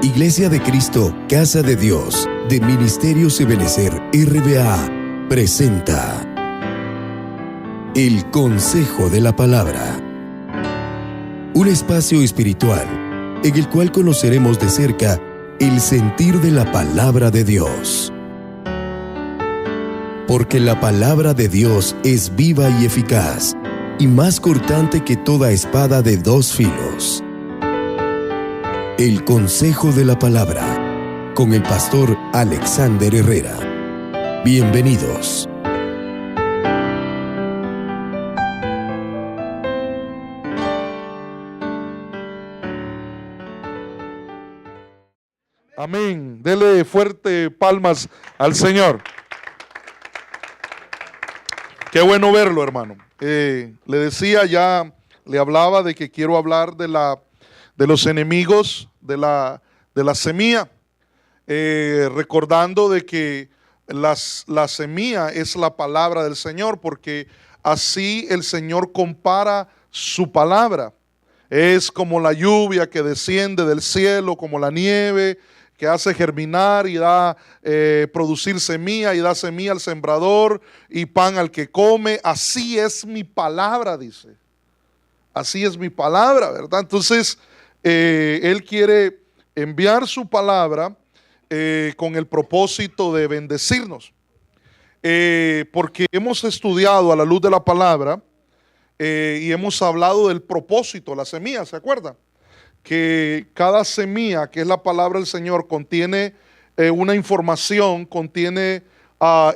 Iglesia de Cristo, Casa de Dios, de Ministerios Ebenecer RBA, presenta El Consejo de la Palabra. Un espacio espiritual en el cual conoceremos de cerca el sentir de la Palabra de Dios. Porque la Palabra de Dios es viva y eficaz, y más cortante que toda espada de dos filos. El Consejo de la Palabra, con el pastor Alexander Herrera. Bienvenidos. Amén. Dele fuerte palmas al Señor. Qué bueno verlo, hermano. Le decía, ya le hablaba de que quiero hablar de los enemigos de la semilla, recordando de que la semilla es la palabra del Señor, porque así el Señor compara su palabra. Es como la lluvia que desciende del cielo, como la nieve que hace germinar y da producir semilla, y da semilla al sembrador y pan al que come. Así es mi palabra, dice. Así es mi palabra, ¿verdad? Entonces, Él quiere enviar su palabra con el propósito de bendecirnos. Porque hemos estudiado a la luz de la palabra y hemos hablado del propósito, la semilla, ¿se acuerdan? Que cada semilla, que es la palabra del Señor, contiene una información, contiene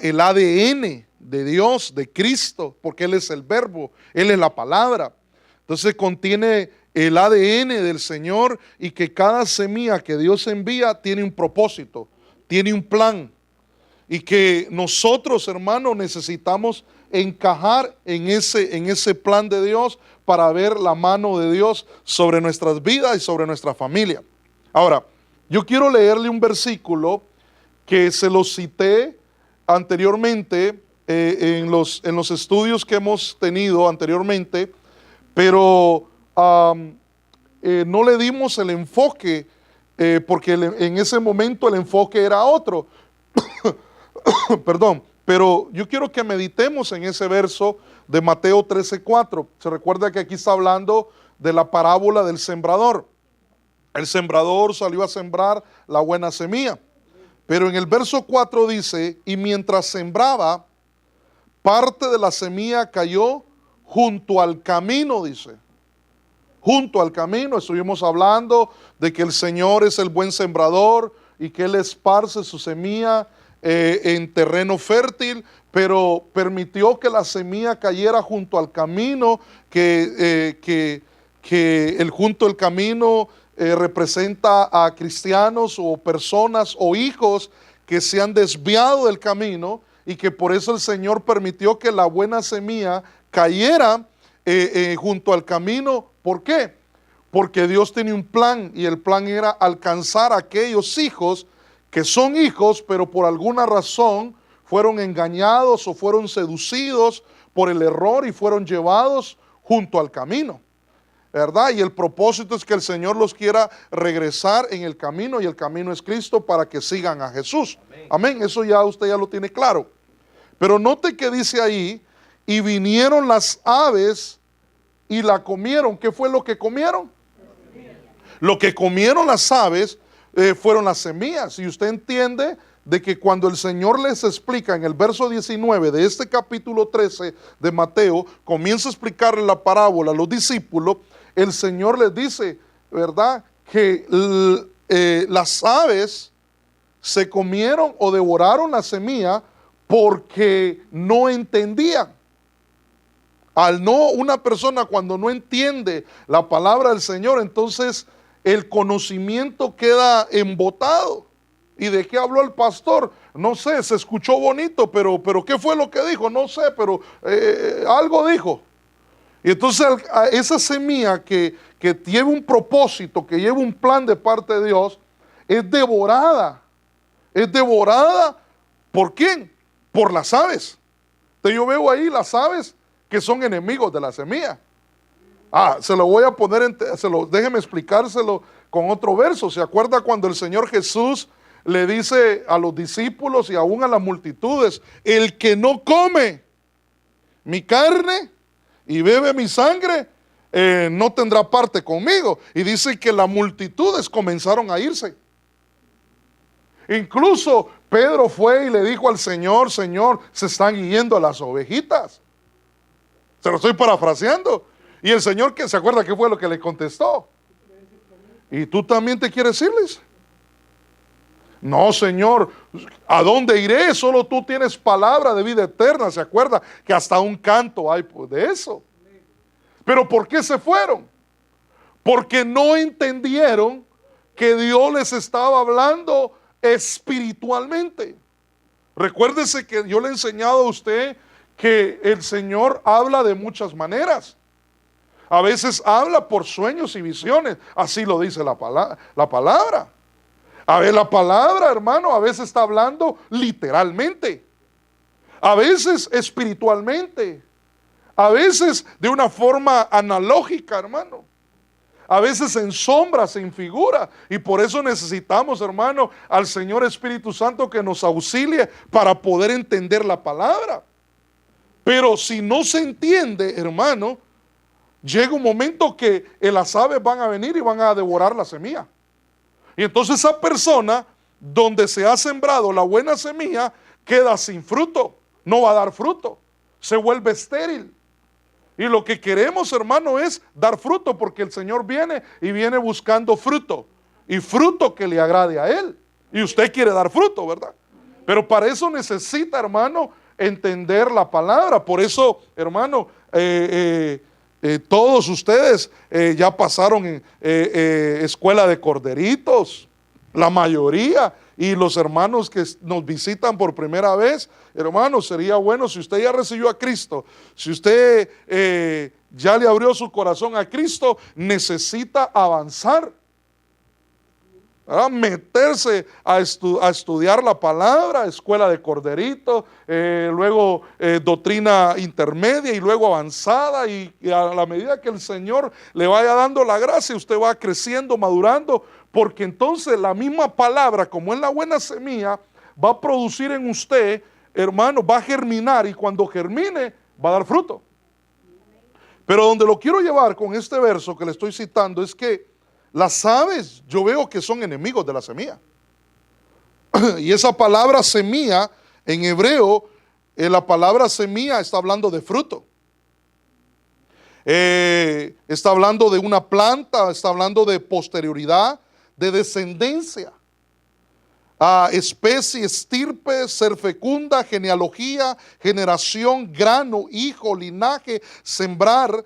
el ADN de Dios, de Cristo, porque Él es el verbo, Él es la palabra. Entonces contiene el ADN del Señor, y que cada semilla que Dios envía tiene un propósito, tiene un plan, y que nosotros, hermanos, necesitamos encajar en ese plan de Dios para ver la mano de Dios sobre nuestras vidas y sobre nuestra familia. Ahora, yo quiero leerle un versículo que se lo cité anteriormente en los estudios que hemos tenido anteriormente, pero no le dimos el enfoque porque en ese momento el enfoque era otro. Perdón, pero yo quiero que meditemos en ese verso de Mateo 13:4. Se recuerda que aquí está hablando de la parábola del sembrador. El sembrador salió a sembrar la buena semilla, pero en el verso 4 dice: y mientras sembraba, parte de la semilla cayó junto al camino, dice. Junto al camino. Estuvimos hablando de que el Señor es el buen sembrador y que Él esparce su semilla en terreno fértil, pero permitió que la semilla cayera junto al camino, que el junto al camino representa a cristianos o personas o hijos que se han desviado del camino, y que por eso el Señor permitió que la buena semilla cayera junto al camino. ¿Por qué? Porque Dios tenía un plan, y el plan era alcanzar a aquellos hijos que son hijos, pero por alguna razón fueron engañados o fueron seducidos por el error y fueron llevados junto al camino, ¿verdad? Y el propósito es que el Señor los quiera regresar en el camino, y el camino es Cristo, para que sigan a Jesús. Amén. Eso ya usted ya lo tiene claro. Pero note que dice ahí: y vinieron las aves y la comieron. ¿Qué fue lo que comieron? Lo que comieron las aves fueron las semillas. Y usted entiende de que cuando el Señor les explica en el verso 19 de este capítulo 13 de Mateo, comienza a explicarle la parábola a los discípulos, el Señor les dice, ¿verdad?, que las aves se comieron o devoraron la semilla porque no entendían. Una persona cuando no entiende la palabra del Señor, entonces el conocimiento queda embotado. ¿Y de qué habló el pastor? No sé, se escuchó bonito, pero ¿qué fue lo que dijo? No sé, pero algo dijo. Y entonces esa semilla que lleva un propósito, que lleva un plan de parte de Dios, es devorada. Es devorada, ¿por quién? Por las aves. Entonces yo veo ahí las aves que son enemigos de la semilla. Se lo voy a poner, déjeme explicárselo con otro verso. ¿Se acuerda cuando el Señor Jesús le dice a los discípulos y aún a las multitudes: el que no come mi carne y bebe mi sangre, no tendrá parte conmigo? Y dice que las multitudes comenzaron a irse. Incluso Pedro fue y le dijo al Señor: Señor, se están yendo las ovejitas. Se lo estoy parafraseando. Y el Señor, que se acuerda qué fue lo que le contestó: ¿y tú también te quieres irles? No, Señor, ¿a dónde iré? Solo tú tienes palabra de vida eterna. ¿Se acuerda que hasta un canto hay de eso? ¿Pero por qué se fueron? Porque no entendieron que Dios les estaba hablando espiritualmente. Recuérdese que yo le he enseñado a usted que el Señor habla de muchas maneras. A veces habla por sueños y visiones, así lo dice la palabra. A ver, la palabra, hermano, a veces está hablando literalmente, a veces espiritualmente, a veces de una forma analógica, hermano, a veces en sombras, en figura. Y por eso necesitamos, hermano, al Señor Espíritu Santo que nos auxilie para poder entender la palabra. Pero si no se entiende, hermano, llega un momento que las aves van a venir y van a devorar la semilla. Y entonces esa persona, donde se ha sembrado la buena semilla, queda sin fruto, no va a dar fruto, se vuelve estéril. Y lo que queremos, hermano, es dar fruto, porque el Señor viene y viene buscando fruto, y fruto que le agrade a Él. Y usted quiere dar fruto, ¿verdad? Pero para eso necesita, hermano, entender la palabra. Por eso, hermano, todos ustedes ya pasaron en escuela de corderitos, la mayoría, y los hermanos que nos visitan por primera vez, hermanos, sería bueno si usted ya recibió a Cristo, si usted ya le abrió su corazón a Cristo, necesita avanzar, ¿verdad? Meterse a estudiar la palabra, escuela de corderito, luego doctrina intermedia y luego avanzada, y a la medida que el Señor le vaya dando la gracia, usted va creciendo, madurando, porque entonces la misma palabra, como es la buena semilla, va a producir en usted, hermano, va a germinar, y cuando germine va a dar fruto. Pero donde lo quiero llevar con este verso que le estoy citando es que las aves, yo veo que son enemigos de la semilla. Y esa palabra semilla, en hebreo, la palabra semilla está hablando de fruto. Está hablando de una planta, está hablando de posterioridad, de descendencia. Especie, estirpe, ser fecunda, genealogía, generación, grano, hijo, linaje, sembrar,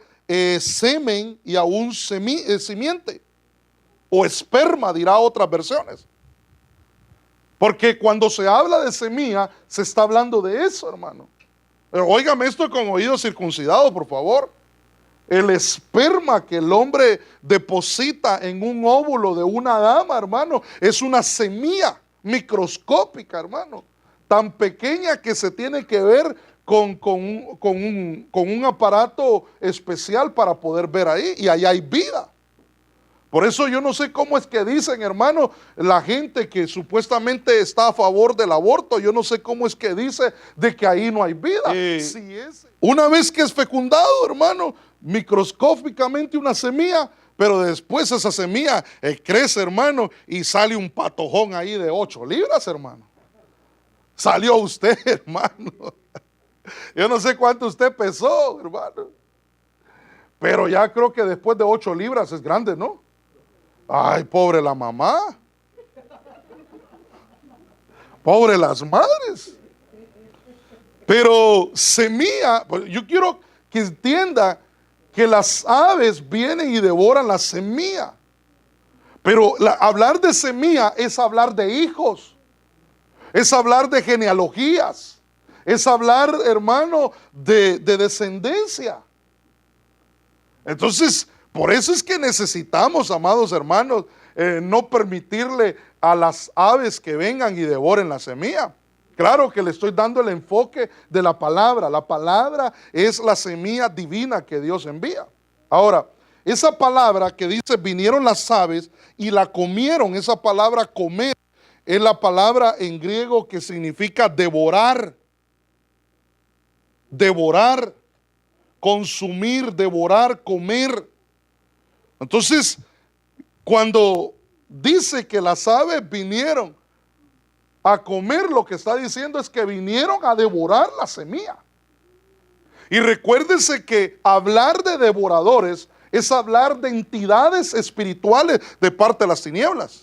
semen y aún simiente. O esperma, dirá otras versiones. Porque cuando se habla de semilla, se está hablando de eso, hermano. Pero óigame esto con oídos circuncidados, por favor. El esperma que el hombre deposita en un óvulo de una dama, hermano, es una semilla microscópica, hermano, tan pequeña que se tiene que ver con un aparato especial para poder ver ahí, y ahí hay vida. Por eso yo no sé cómo es que dicen, hermano, la gente que supuestamente está a favor del aborto, yo no sé cómo es que dice de que ahí no hay vida. Una vez que es fecundado, hermano, microscópicamente una semilla, pero después esa semilla crece, hermano, y sale un patojón ahí de 8 libras, hermano. Salió usted, hermano. Yo no sé cuánto usted pesó, hermano, pero ya creo que después de 8 libras es grande, ¿no? Ay, pobre la mamá. Pobre las madres. Pero semilla, yo quiero que entienda que las aves vienen y devoran la semilla. Pero hablar de semilla es hablar de hijos. Es hablar de genealogías. Es hablar, hermano, de descendencia. Entonces, por eso es que necesitamos, amados hermanos, no permitirle a las aves que vengan y devoren la semilla. Claro que le estoy dando el enfoque de la palabra. La palabra es la semilla divina que Dios envía. Ahora, esa palabra que dice vinieron las aves y la comieron, esa palabra comer es la palabra en griego que significa devorar. Devorar, consumir, devorar, comer. Entonces, cuando dice que las aves vinieron a comer, lo que está diciendo es que vinieron a devorar la semilla. Y recuérdense que hablar de devoradores es hablar de entidades espirituales de parte de las tinieblas.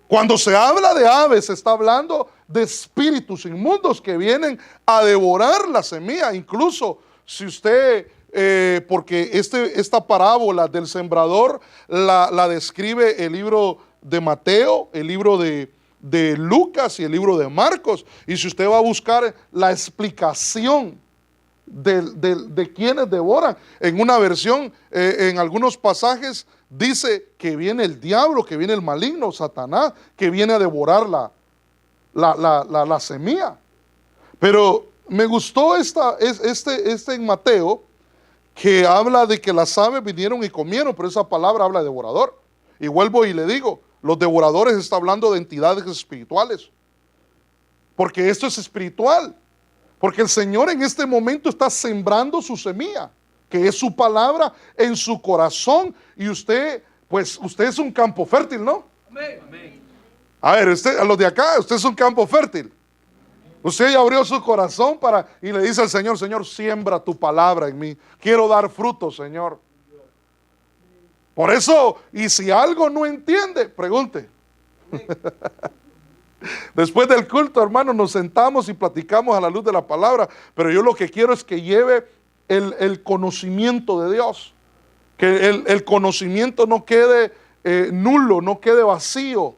Cuando se habla de aves, se está hablando de espíritus inmundos que vienen a devorar la semilla. Incluso si usted, porque esta parábola del sembrador la describe el libro de Mateo, el libro de Lucas y el libro de Marcos. Y si usted va a buscar la explicación de quienes devoran, en una versión, en algunos pasajes, dice que viene el diablo, que viene el maligno, Satanás, que viene a devorar la semilla. Pero me gustó este en Mateo, que habla de que las aves vinieron y comieron, pero esa palabra habla de devorador. Y vuelvo y le digo, los devoradores está hablando de entidades espirituales, porque esto es espiritual, porque el Señor en este momento está sembrando su semilla, que es su palabra en su corazón, y usted es un campo fértil, ¿no? Amén. A ver, a los de acá, usted es un campo fértil. Usted ya abrió su corazón y le dice al Señor, Señor, siembra tu palabra en mí. Quiero dar fruto, Señor. Por eso, y si algo no entiende, pregunte. Después del culto, hermano, nos sentamos y platicamos a la luz de la palabra, pero yo lo que quiero es que lleve el conocimiento de Dios, que el conocimiento no quede nulo, no quede vacío,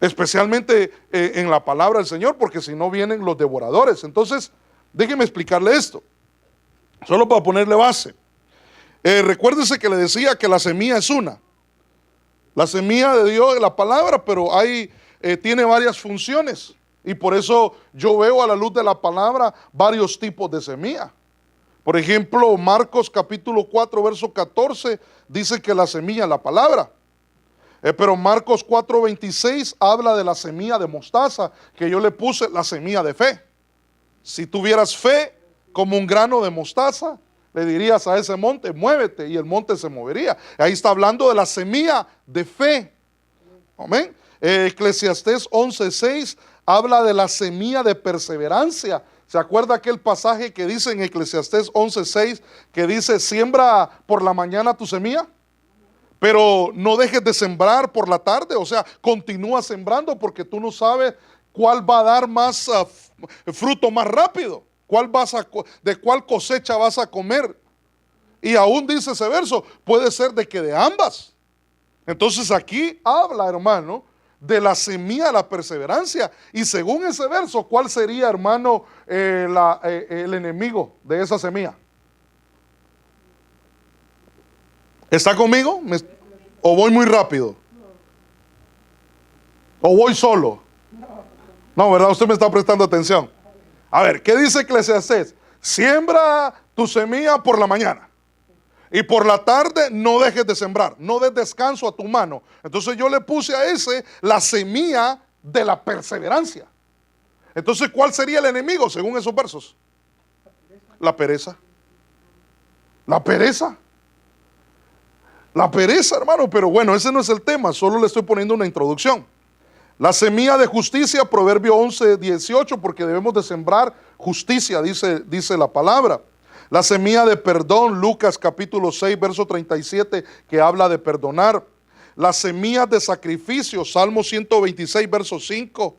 especialmente en la palabra del Señor, porque si no vienen los devoradores. Entonces, déjeme explicarle esto, solo para ponerle base. Recuérdese que le decía que la semilla es una. La semilla de Dios es la palabra, pero tiene varias funciones. Y por eso yo veo a la luz de la palabra varios tipos de semilla. Por ejemplo, Marcos capítulo 4, verso 14, dice que la semilla es la palabra. Pero Marcos 4:26 habla de la semilla de mostaza, que yo le puse la semilla de fe. Si tuvieras fe como un grano de mostaza, le dirías a ese monte, muévete, y el monte se movería. Ahí está hablando de la semilla de fe. Amén. Eclesiastés 11:6 habla de la semilla de perseverancia. ¿Se acuerda aquel pasaje que dice en Eclesiastés 11:6 que dice, siembra por la mañana tu semilla, pero no dejes de sembrar por la tarde? O sea, continúa sembrando, porque tú no sabes cuál va a dar más fruto más rápido, de cuál cosecha vas a comer. Y aún dice ese verso, puede ser de que de ambas. Entonces aquí habla, hermano, de la semilla de la perseverancia. Y según ese verso, ¿cuál sería, hermano, el enemigo de esa semilla? ¿Está conmigo? ¿O voy muy rápido? ¿O voy solo? No, ¿verdad? Usted me está prestando atención. A ver, ¿qué dice Eclesiastés? Siembra tu semilla por la mañana, y por la tarde no dejes de sembrar, no des descanso a tu mano. Entonces yo le puse a ese la semilla de la perseverancia. Entonces, ¿cuál sería el enemigo según esos versos? La pereza. La pereza. La pereza, hermano. Pero bueno, ese no es el tema, solo le estoy poniendo una introducción. La semilla de justicia, Proverbio 11:18, porque debemos de sembrar justicia, dice la palabra. La semilla de perdón, Lucas capítulo 6, verso 37, que habla de perdonar. La semilla de sacrificio, Salmo 126, verso 5.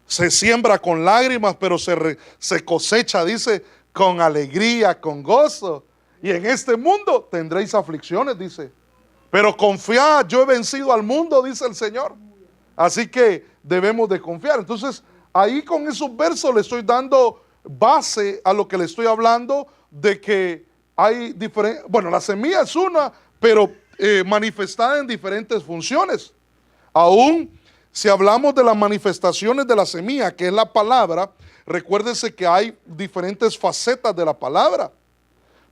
Se siembra con lágrimas, pero se cosecha, dice, con alegría, con gozo. Y en este mundo tendréis aflicciones, dice. Pero confiad, yo he vencido al mundo, dice el Señor. Así que debemos de confiar. Entonces, ahí con esos versos le estoy dando base a lo que le estoy hablando, de que hay diferentes, bueno, la semilla es una, pero manifestada en diferentes funciones. Aún si hablamos de las manifestaciones de la semilla, que es la palabra, recuérdese que hay diferentes facetas de la palabra.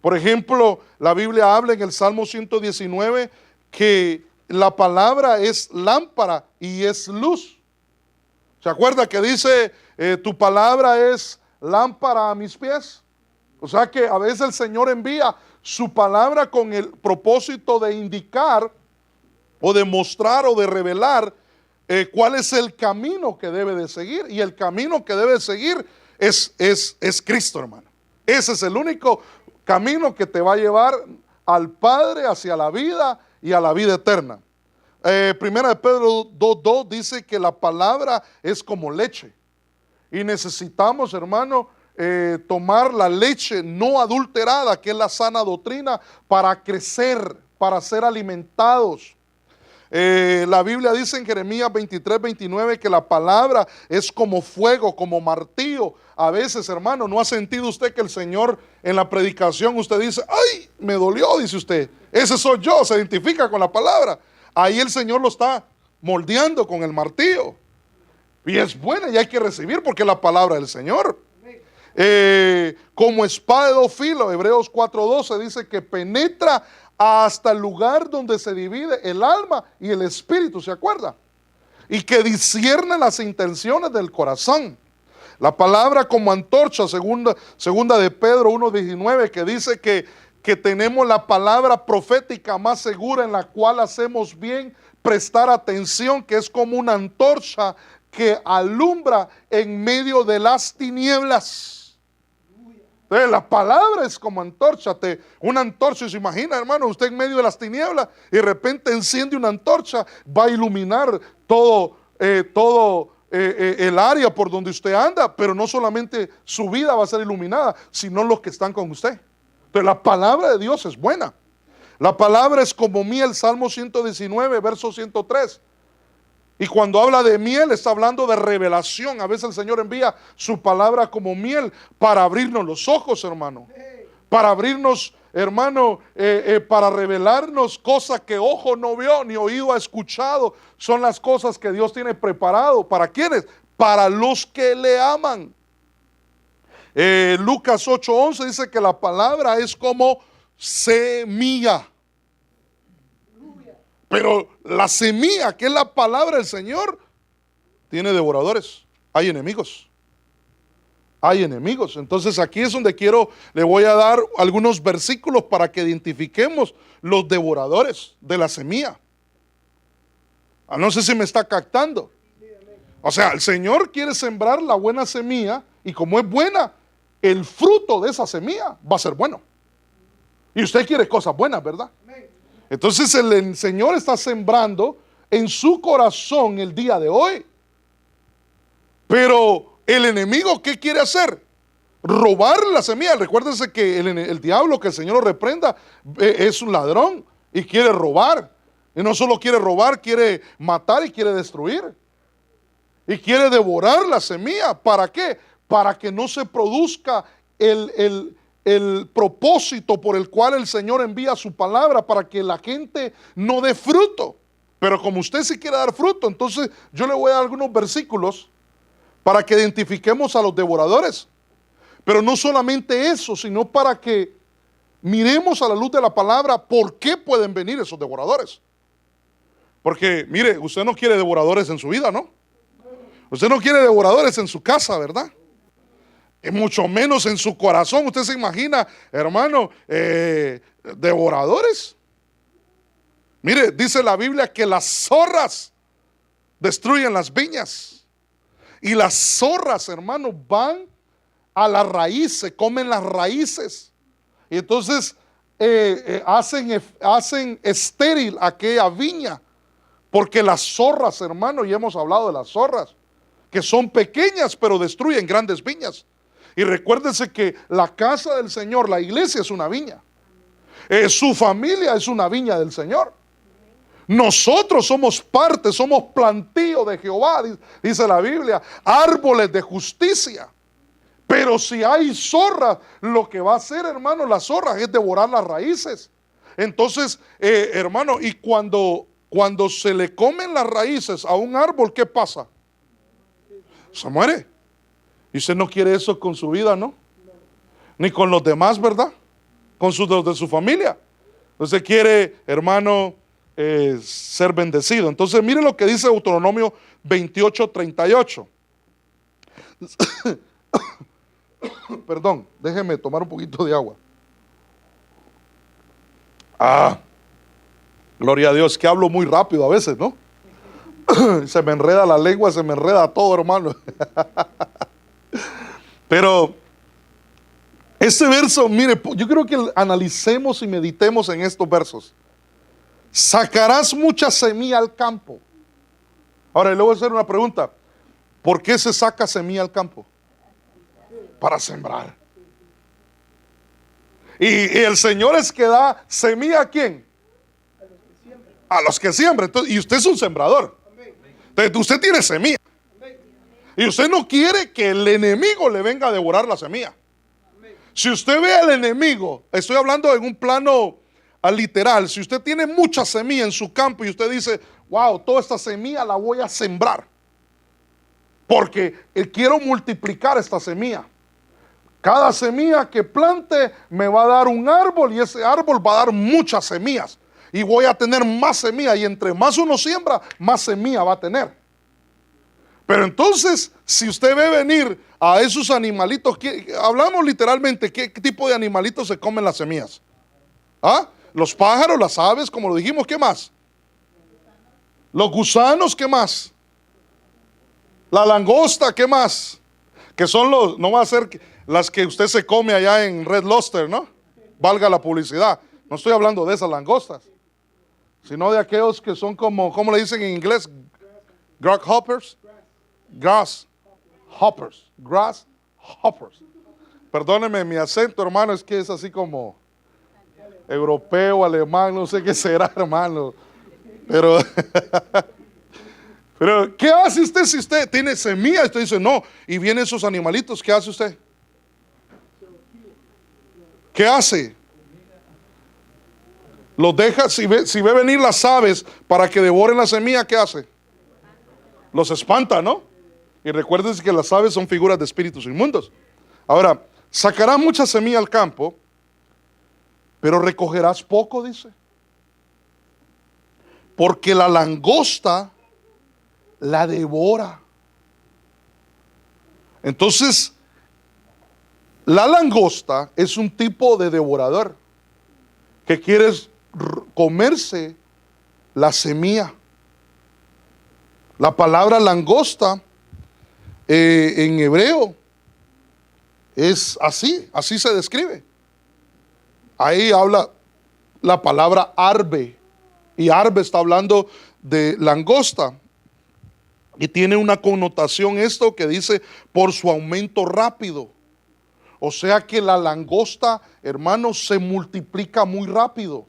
Por ejemplo, la Biblia habla en el Salmo 119 que la palabra es lámpara y es luz. ¿Se acuerda que dice, tu palabra es lámpara a mis pies? O sea que a veces el Señor envía su palabra con el propósito de indicar o de mostrar o de revelar cuál es el camino que debe de seguir. Y el camino que debe de seguir es Cristo, hermano. Ese es el único camino que te va a llevar al Padre, hacia la vida y a la vida eterna. Primera de Pedro 2:2 dice que la palabra es como leche. Y necesitamos, hermano, tomar la leche no adulterada, que es la sana doctrina, para crecer, para ser alimentados. La Biblia dice en Jeremías 23:29 que la palabra es como fuego, como martillo. A veces, hermano, ¿no ha sentido usted que el Señor en la predicación usted dice, ay, me dolió, dice usted? Ese soy yo, se identifica con la palabra. Ahí el Señor lo está moldeando con el martillo. Y es buena y hay que recibir porque es la palabra del Señor. Como espada de dos filos, Hebreos 4:12 dice que penetra hasta el lugar donde se divide el alma y el espíritu, ¿se acuerda? Y que discierne las intenciones del corazón. La palabra como antorcha, segunda de Pedro 1:19, que dice que tenemos la palabra profética más segura en la cual hacemos bien prestar atención, que es como una antorcha que alumbra en medio de las tinieblas. Entonces, la palabra es como antorcha. Una antorcha, se imagina, hermano, usted en medio de las tinieblas y de repente enciende una antorcha, va a iluminar todo el área por donde usted anda, pero no solamente su vida va a ser iluminada, sino los que están con usted. Entonces, la palabra de Dios es buena. La palabra es como miel, Salmo 119, verso 103. Y cuando habla de miel, está hablando de revelación. A veces el Señor envía su palabra como miel para abrirnos los ojos, hermano. Para abrirnos, hermano, para revelarnos cosas que ojo no vio ni oído ha escuchado. Son las cosas que Dios tiene preparado. ¿Para quiénes? Para los que le aman. Lucas 8:11 dice que la palabra es como semilla. Pero la semilla, que es la palabra del Señor, tiene devoradores, hay enemigos. Hay enemigos. Entonces aquí es donde le voy a dar algunos versículos para que identifiquemos los devoradores de la semilla. No sé si me está captando. O sea, el Señor quiere sembrar la buena semilla y como es buena, el fruto de esa semilla va a ser bueno. Y usted quiere cosas buenas, ¿verdad? Entonces el Señor está sembrando en su corazón el día de hoy. Pero el enemigo, ¿qué quiere hacer? Robar la semilla. Recuérdense que el diablo, que el Señor lo reprenda, es un ladrón y quiere robar. Y no solo quiere robar, quiere matar y quiere destruir. Y quiere devorar la semilla. ¿Para qué? Para que no se produzca el propósito por el cual el Señor envía su palabra, para que la gente no dé fruto. Pero como usted sí quiere dar fruto, entonces yo le voy a dar algunos versículos para que identifiquemos a los devoradores. Pero no solamente eso, sino para que miremos a la luz de la palabra por qué pueden venir esos devoradores. Porque mire, usted no quiere devoradores en su vida, ¿no? Usted no quiere devoradores en su casa, ¿verdad? Y mucho menos en su corazón. Usted se imagina, hermano, devoradores. Mire, dice la Biblia que las zorras destruyen las viñas. Y las zorras, hermano, van a la raíz, se comen las raíces. Y entonces hacen estéril aquella viña. Porque las zorras, hermano, ya hemos hablado de las zorras, que son pequeñas pero destruyen grandes viñas. Y recuérdense que la casa del Señor, la iglesia, es una viña. Su familia es una viña del Señor. Nosotros somos parte, somos plantío de Jehová, dice la Biblia, árboles de justicia. Pero si hay zorras, lo que va a hacer, hermano, las zorras es devorar las raíces. Entonces, hermano, y cuando se le comen las raíces a un árbol, ¿qué pasa? Se muere. Y usted no quiere eso con su vida, ¿no? Ni con los demás, ¿verdad? con los de su familia. Usted quiere, hermano, ser bendecido. Entonces, mire lo que dice Deuteronomio 28:38. Perdón, déjeme tomar un poquito de agua. Gloria a Dios, que hablo muy rápido a veces, ¿no? Se me enreda la lengua, se me enreda todo, hermano. Pero este verso, mire, yo creo que analicemos y meditemos en estos versos. Sacarás mucha semilla al campo. Ahora, le voy a hacer una pregunta. ¿Por qué se saca semilla al campo? Para sembrar. Y el Señor es que da semilla ¿a quién? A los que siembran. Y usted es un sembrador. Entonces, usted tiene semilla. Y usted no quiere que el enemigo le venga a devorar la semilla. Si usted ve al enemigo, estoy hablando en un plano literal, si usted tiene mucha semilla en su campo y usted dice, wow, toda esta semilla la voy a sembrar, porque quiero multiplicar esta semilla. Cada semilla que plante me va a dar un árbol y ese árbol va a dar muchas semillas. Y voy a tener más semilla y entre más uno siembra, más semilla va a tener. Pero entonces, si usted ve venir a esos animalitos, hablamos literalmente, ¿qué tipo de animalitos se comen las semillas? Los pájaros, las aves, como lo dijimos, ¿qué más? Los gusanos, ¿qué más? La langosta, ¿qué más? Que son no va a ser las que usted se come allá en Red Lobster, ¿no? Valga la publicidad. No estoy hablando de esas langostas, sino de aquellos que son como, ¿cómo le dicen en inglés? Grasshoppers. Grasshoppers. Perdóneme mi acento, hermano, es que es así como europeo, alemán, no sé qué será, hermano. Pero ¿qué hace usted si usted tiene semillas? Usted dice, no, y vienen esos animalitos, ¿qué hace usted? ¿Qué hace? Los deja, si ve venir las aves para que devoren la semilla, ¿qué hace? Los espanta, ¿no? Y recuérdense que las aves son figuras de espíritus inmundos. Ahora, sacarás mucha semilla al campo, pero recogerás poco, dice. Porque la langosta la devora. Entonces, la langosta es un tipo de devorador que quiere comerse la semilla. La palabra langosta en hebreo es así se describe. Ahí habla la palabra arbe, y arbe está hablando de langosta, y tiene una connotación esto que dice por su aumento rápido. O sea que la langosta, hermano, se multiplica muy rápido.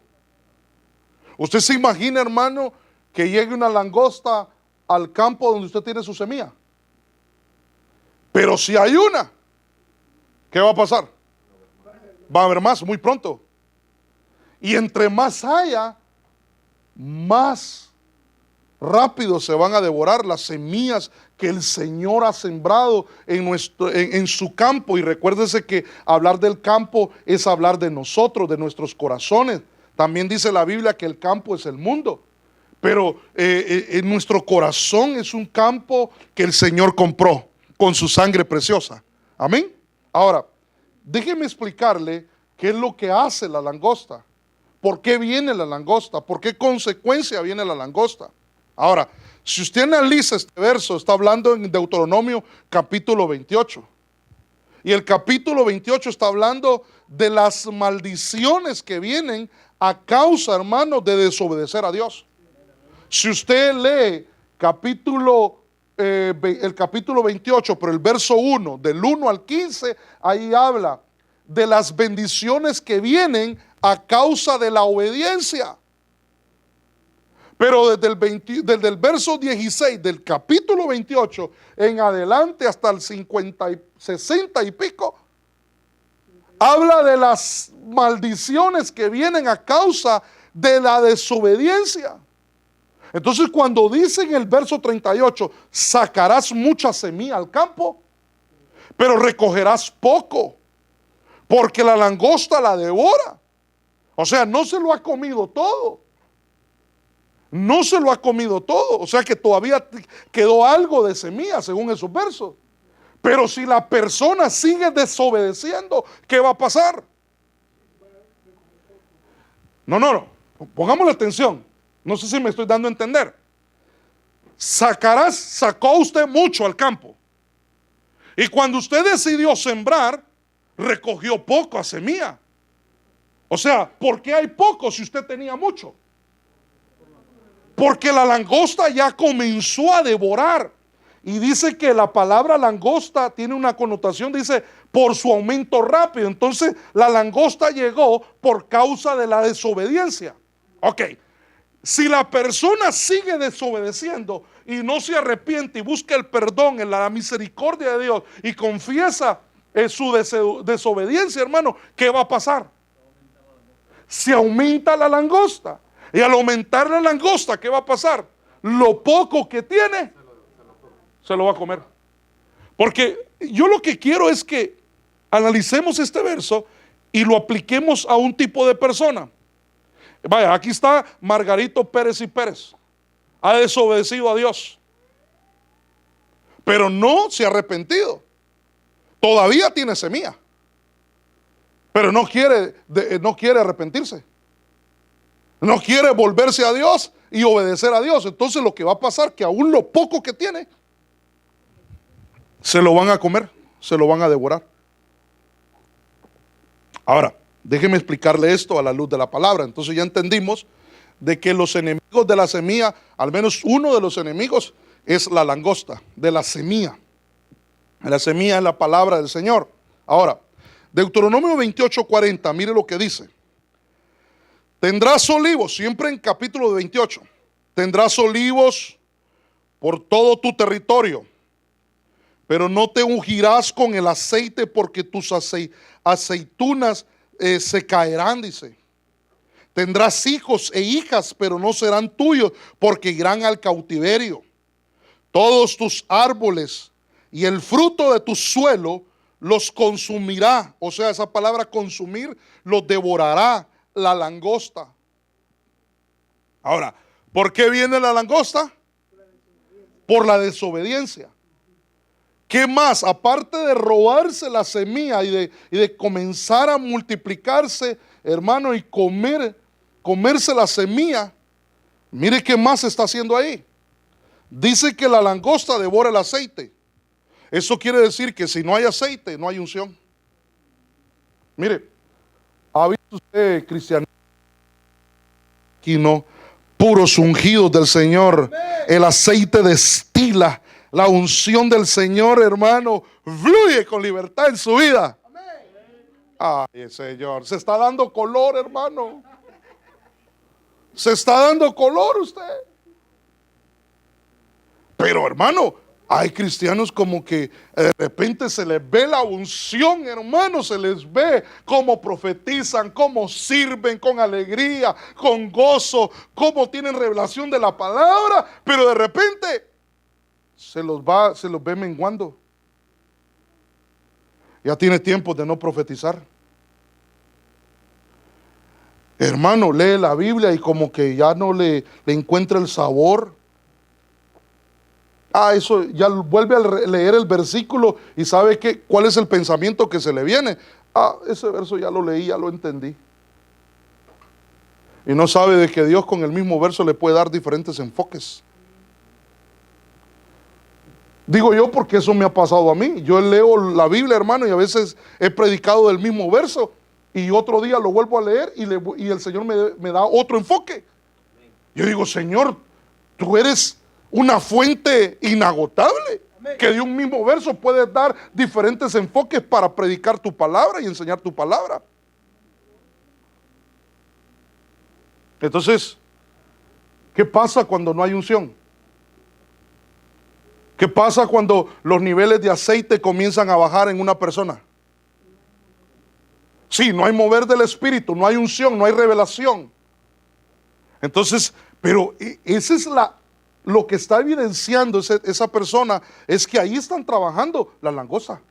Usted se imagina, hermano, que llegue una langosta al campo donde usted tiene su semilla. Pero si hay una, ¿qué va a pasar? Va a haber más muy pronto. Y entre más haya, más rápido se van a devorar las semillas que el Señor ha sembrado en su campo. Y recuérdese que hablar del campo es hablar de nosotros, de nuestros corazones. También dice la Biblia que el campo es el mundo. Pero en nuestro corazón es un campo que el Señor compró con su sangre preciosa. Amén. Ahora, déjeme explicarle qué es lo que hace la langosta. ¿Por qué viene la langosta? ¿Por qué consecuencia viene la langosta? Ahora, si usted analiza este verso, está hablando en Deuteronomio capítulo 28. Y el capítulo 28 está hablando de las maldiciones que vienen a causa, hermano, de desobedecer a Dios. Si usted lee el capítulo 28, pero el verso 1, del 1 al 15, ahí habla de las bendiciones que vienen a causa de la obediencia. Pero desde el verso 16 del capítulo 28 en adelante hasta el 50 y 60 y pico, habla de las maldiciones que vienen a causa de la desobediencia. Entonces, cuando dice en el verso 38, sacarás mucha semilla al campo, pero recogerás poco, porque la langosta la devora. O sea, no se lo ha comido todo. No se lo ha comido todo. O sea que todavía quedó algo de semilla según esos versos. Pero si la persona sigue desobedeciendo, ¿qué va a pasar? No. Pongámosle atención. No sé si me estoy dando a entender. Sacó usted mucho al campo. Y cuando usted decidió sembrar, recogió poco a semilla. O sea, ¿por qué hay poco si usted tenía mucho? Porque la langosta ya comenzó a devorar. Y dice que la palabra langosta tiene una connotación, dice, por su aumento rápido. Entonces, la langosta llegó por causa de la desobediencia. Ok, si la persona sigue desobedeciendo y no se arrepiente y busca el perdón en la misericordia de Dios y confiesa su desobediencia, hermano, ¿qué va a pasar? Se aumenta la langosta. Y al aumentar la langosta, ¿qué va a pasar? Lo poco que tiene, se lo va a comer. Porque yo lo que quiero es que analicemos este verso y lo apliquemos a un tipo de persona. Vaya, aquí está Margarito Pérez y Pérez. Ha desobedecido a Dios, pero no se ha arrepentido. Todavía tiene semilla, pero no quiere arrepentirse. No quiere volverse a Dios y obedecer a Dios. Entonces lo que va a pasar es que aún lo poco que tiene, se lo van a comer, se lo van a devorar. Ahora, déjeme explicarle esto a la luz de la palabra. Entonces ya entendimos de que los enemigos de la semilla, al menos uno de los enemigos es la langosta, de la semilla. La semilla es la palabra del Señor. Ahora, Deuteronomio 28:40, mire lo que dice. Tendrás olivos, siempre en capítulo 28, tendrás olivos por todo tu territorio, pero no te ungirás con el aceite porque tus aceitunas se caerán, dice. Tendrás hijos e hijas, pero no serán tuyos porque irán al cautiverio. Todos tus árboles y el fruto de tu suelo los consumirá. O sea, esa palabra consumir, los devorará la langosta. Ahora, ¿por qué viene la langosta? Por la desobediencia. ¿Qué más? Aparte de robarse la semilla y de comenzar a multiplicarse, hermano, y comerse la semilla, mire qué más está haciendo ahí. Dice que la langosta devora el aceite. Eso quiere decir que si no hay aceite, no hay unción. Mire, ¿ha visto usted cristianismo? Aquí no, puros ungidos del Señor. El aceite destila. La unción del Señor, hermano, fluye con libertad en su vida. Ay, Señor, se está dando color, hermano. Se está dando color usted. Pero, hermano, hay cristianos como que de repente se les ve la unción, hermano, se les ve cómo profetizan, cómo sirven con alegría, con gozo, cómo tienen revelación de la palabra, pero de repente se los ve menguando. Ya tiene tiempo de no profetizar. Hermano, lee la Biblia y como que ya no le encuentra el sabor. Eso ya vuelve a leer el versículo y sabe cuál es el pensamiento que se le viene. Ese verso ya lo leí, ya lo entendí. Y no sabe de que Dios con el mismo verso le puede dar diferentes enfoques. Digo yo porque eso me ha pasado a mí. Yo leo la Biblia, hermano, y a veces he predicado del mismo verso y otro día lo vuelvo a leer y el Señor me da otro enfoque. Yo digo, Señor, tú eres una fuente inagotable. Amén. Que de un mismo verso puedes dar diferentes enfoques para predicar tu palabra y enseñar tu palabra. Entonces, ¿qué pasa cuando no hay unción? ¿Qué pasa cuando los niveles de aceite comienzan a bajar en una persona? Sí, no hay mover del Espíritu, no hay unción, no hay revelación. Entonces, pero esa es lo que está evidenciando esa persona, es que ahí están trabajando la langosta.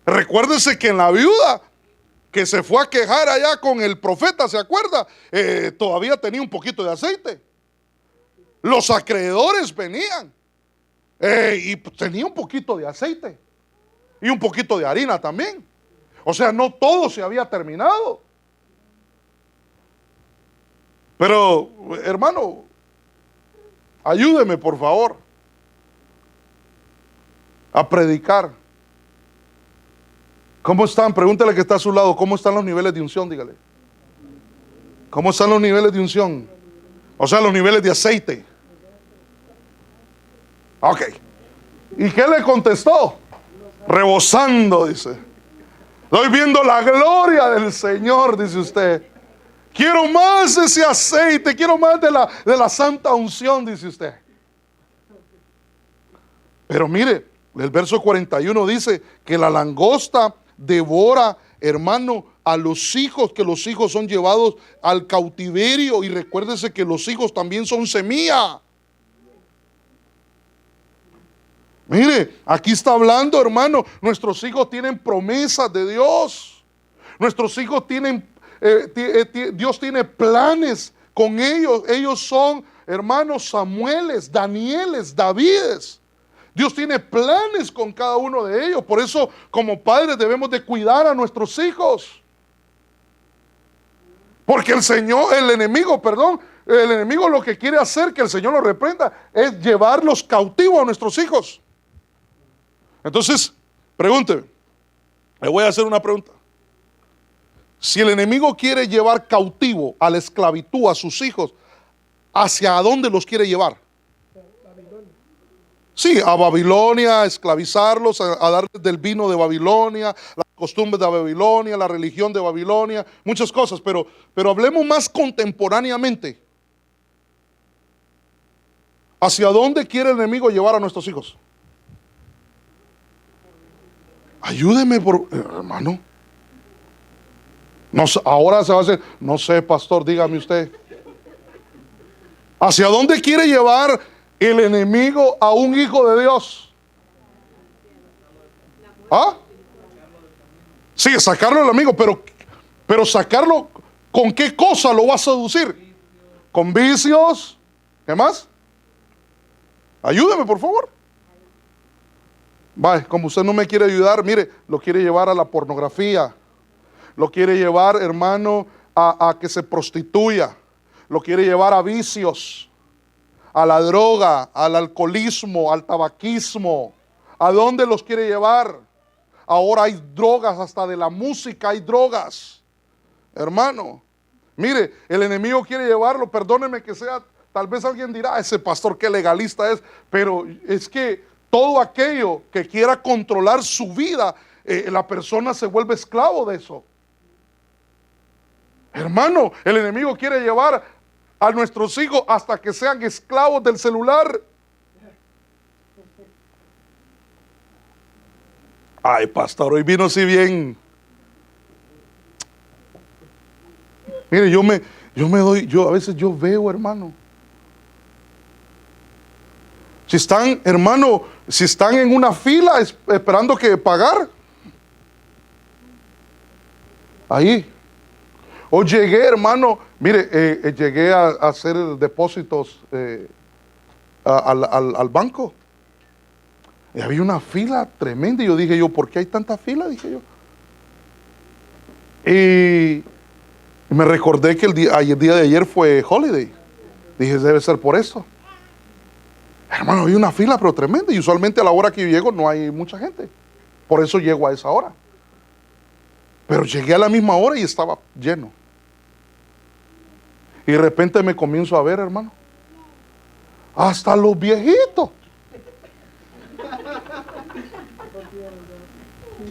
Recuérdese que en la viuda, que se fue a quejar allá con el profeta, ¿se acuerda? Todavía tenía un poquito de aceite. Los acreedores venían y tenía un poquito de aceite y un poquito de harina también. O sea, no todo se había terminado. Pero, hermano, ayúdeme por favor a predicar. ¿Cómo están? Pregúntale que está a su lado, ¿cómo están los niveles de unción? Dígale. ¿Cómo están los niveles de unción? O sea, los niveles de aceite. Ok. ¿Y qué le contestó? Rebosando, dice. Estoy viendo la gloria del Señor, dice usted. Quiero más de ese aceite, quiero más de la santa unción, dice usted. Pero mire, el verso 41 dice que la langosta devora, hermano, a los hijos, que los hijos son llevados al cautiverio. Y recuérdese que los hijos también son semilla. Mire, aquí está hablando, hermano, nuestros hijos tienen promesas de Dios. Nuestros hijos tienen, Dios tiene planes con ellos. Ellos son, hermanos, Samueles, Danieles, Davides. Dios tiene planes con cada uno de ellos. Por eso, como padres, debemos de cuidar a nuestros hijos. Porque el enemigo lo que quiere hacer, que el Señor lo reprenda, es llevarlos cautivos a nuestros hijos. Entonces, pregúnteme, le voy a hacer una pregunta. Si el enemigo quiere llevar cautivo a la esclavitud a sus hijos, ¿hacia dónde los quiere llevar? Sí, a Babilonia, a esclavizarlos, a darles del vino de Babilonia, las costumbres de Babilonia, la religión de Babilonia, muchas cosas, pero hablemos más contemporáneamente. ¿Hacia dónde quiere el enemigo llevar a nuestros hijos? Ayúdeme, hermano. No, ahora se va a hacer, no sé, pastor, dígame usted. ¿Hacia dónde quiere llevar el enemigo a un hijo de Dios? ¿Ah? Sí, sacarlo del amigo, pero sacarlo, ¿con qué cosa lo va a seducir? ¿Con vicios? ¿Qué más? Ayúdeme, por favor. Vaya, como usted no me quiere ayudar, mire, lo quiere llevar a la pornografía, lo quiere llevar, hermano, a que se prostituya, lo quiere llevar a vicios, a la droga, al alcoholismo, al tabaquismo. ¿A dónde los quiere llevar? Ahora hay drogas, hasta de la música hay drogas. Hermano, mire, el enemigo quiere llevarlo, perdóneme que sea, tal vez alguien dirá, ese pastor qué legalista es, pero es que todo aquello que quiera controlar su vida, la persona se vuelve esclavo de eso. Hermano, el enemigo quiere llevar a nuestros hijos hasta que sean esclavos del celular. Ay, pastor, hoy vino así bien. Mire, yo a veces yo veo, hermano. Si están, hermano, si están en una fila esperando que pagar, ahí. O llegué, hermano, mire, llegué a hacer depósitos al banco. Y había una fila tremenda. Y yo dije, ¿por qué hay tanta fila? Dije yo. Y me recordé que el día de ayer fue holiday. Dije, debe ser por eso. Hermano, había una fila, pero tremenda. Y usualmente a la hora que yo llego no hay mucha gente. Por eso llego a esa hora. Pero llegué a la misma hora y estaba lleno. Y de repente me comienzo a ver, hermano, hasta los viejitos.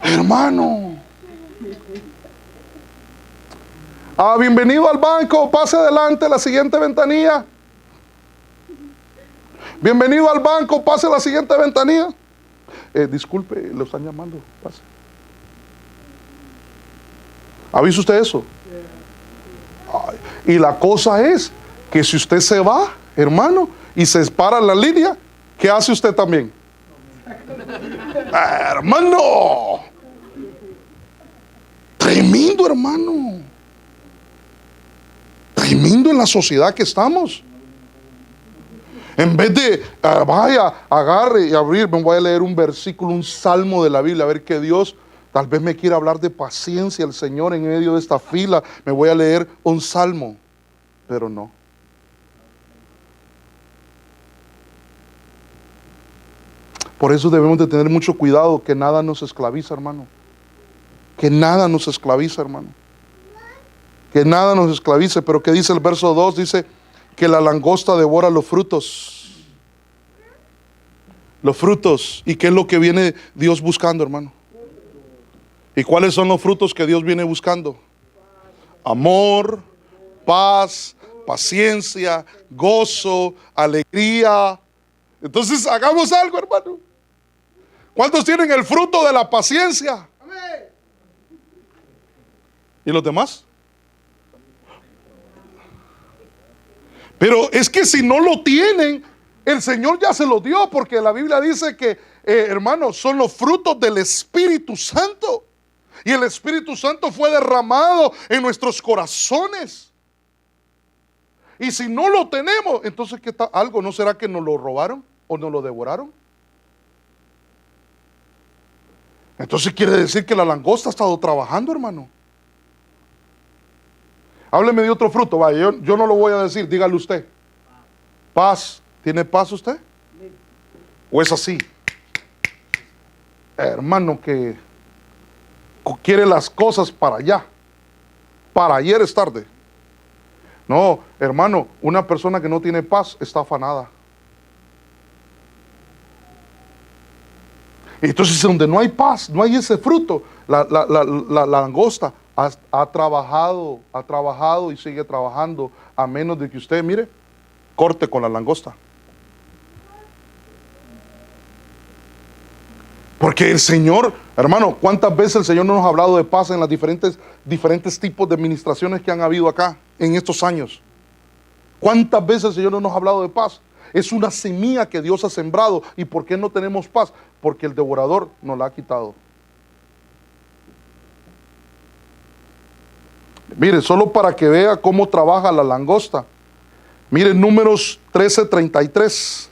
Hermano. Bienvenido al banco, pase adelante, la siguiente ventanilla. Bienvenido al banco, pase a la siguiente ventanilla. Disculpe, lo están llamando, pase. ¿Ha visto usted eso? Ay, y la cosa es que si usted se va, hermano, y se para en la línea, ¿qué hace usted también? Hermano, Tremendo, hermano. Tremendo en la sociedad que estamos. En vez de, vaya, agarre y abrir, me voy a leer un versículo, un salmo de la Biblia, a ver que Dios tal vez me quiera hablar de paciencia, el Señor en medio de esta fila, me voy a leer un salmo, pero no. Por eso debemos de tener mucho cuidado, que nada nos esclaviza, hermano. Que nada nos esclaviza, hermano. Que nada nos esclavice. Pero ¿qué dice el verso 2? Dice que la langosta devora los frutos. Los frutos. ¿Y qué es lo que viene Dios buscando, hermano? ¿Y cuáles son los frutos que Dios viene buscando? Amor, paz, paciencia, gozo, alegría. Entonces hagamos algo, hermano. ¿Cuántos tienen el fruto de la paciencia? ¿Y los demás? Pero es que si no lo tienen, el Señor ya se lo dio, porque la Biblia dice que, hermanos, son los frutos del Espíritu Santo. Y el Espíritu Santo fue derramado en nuestros corazones. Y si no lo tenemos, entonces ¿qué tal? ¿Algo no será que nos lo robaron o nos lo devoraron? Entonces quiere decir que la langosta ha estado trabajando, hermano. Hábleme de otro fruto, vaya, yo no lo voy a decir, dígale usted. Paz. ¿Tiene paz usted? ¿O es así? Hermano, que quiere las cosas para allá. Para ayer es tarde. No, hermano, una persona que no tiene paz está afanada. Entonces, donde no hay paz, no hay ese fruto, la langosta ha trabajado y sigue trabajando, a menos de que usted, mire, corte con la langosta. Porque el Señor, hermano, ¿cuántas veces el Señor no nos ha hablado de paz en las diferentes tipos de administraciones que han habido acá en estos años? ¿Cuántas veces el Señor no nos ha hablado de paz? Es una semilla que Dios ha sembrado. ¿Y por qué no tenemos paz? Porque el devorador nos la ha quitado. Mire, solo para que vea cómo trabaja la langosta. Mire, Números 13:33.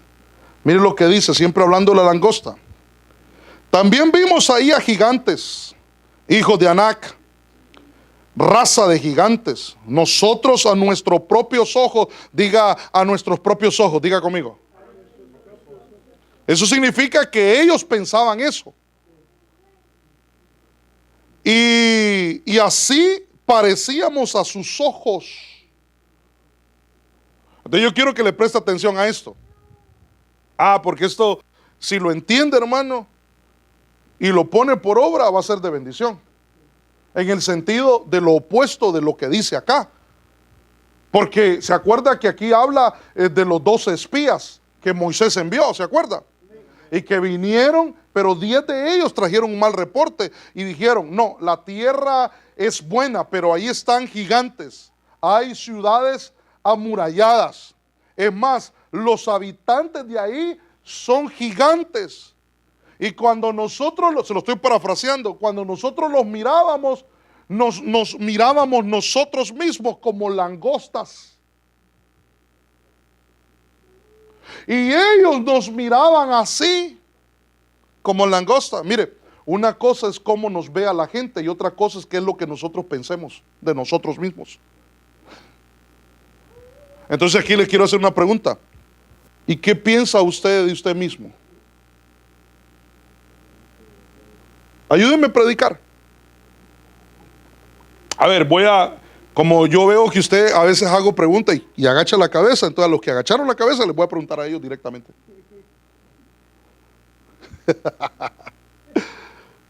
Mire lo que dice, siempre hablando de la langosta. También vimos ahí a gigantes, hijos de Anac, raza de gigantes. Nosotros a nuestros propios ojos, diga a nuestros propios ojos, diga conmigo. Eso significa que ellos pensaban eso. Y así parecíamos a sus ojos. Entonces yo quiero que le preste atención a esto. Porque esto, si lo entiende, hermano, y lo pone por obra, va a ser de bendición. En el sentido de lo opuesto de lo que dice acá. Porque se acuerda que aquí habla de los 12 espías que Moisés envió, ¿se acuerda? Y que vinieron, pero 10 de ellos trajeron un mal reporte y dijeron, no, la tierra es buena, pero ahí están gigantes. Hay ciudades amuralladas. Es más, los habitantes de ahí son gigantes. Y cuando nosotros, se lo estoy parafraseando, cuando nosotros los mirábamos, nos mirábamos nosotros mismos como langostas. Y ellos nos miraban así, como langosta. Mire, una cosa es cómo nos ve a la gente y otra cosa es qué es lo que nosotros pensemos de nosotros mismos. Entonces aquí le quiero hacer una pregunta. ¿Y qué piensa usted de usted mismo? Ayúdenme a predicar. A ver, como yo veo que usted a veces hago preguntas y agacha la cabeza, entonces a los que agacharon la cabeza les voy a preguntar a ellos directamente.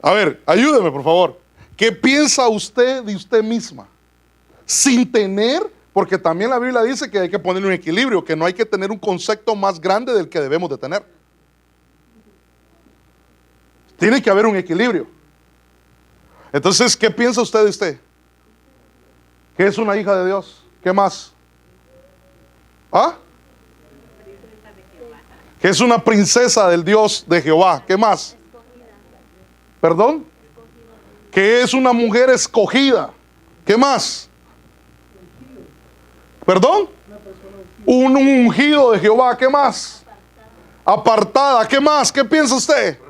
A ver, ayúdeme por favor. ¿Qué piensa usted de usted misma? Sin tener, porque también la Biblia dice que hay que poner un equilibrio, que no hay que tener un concepto más grande del que debemos de tener. Tiene que haber un equilibrio. Entonces, ¿qué piensa usted de usted? Que es una hija de Dios. ¿Qué más? Que es una princesa del Dios de Jehová. ¿Qué más? ¿Perdón? Que es una mujer escogida. ¿Qué más? ¿Perdón? Un ungido de Jehová. ¿Qué más? Apartada. ¿Qué más? ¿Qué piensa usted?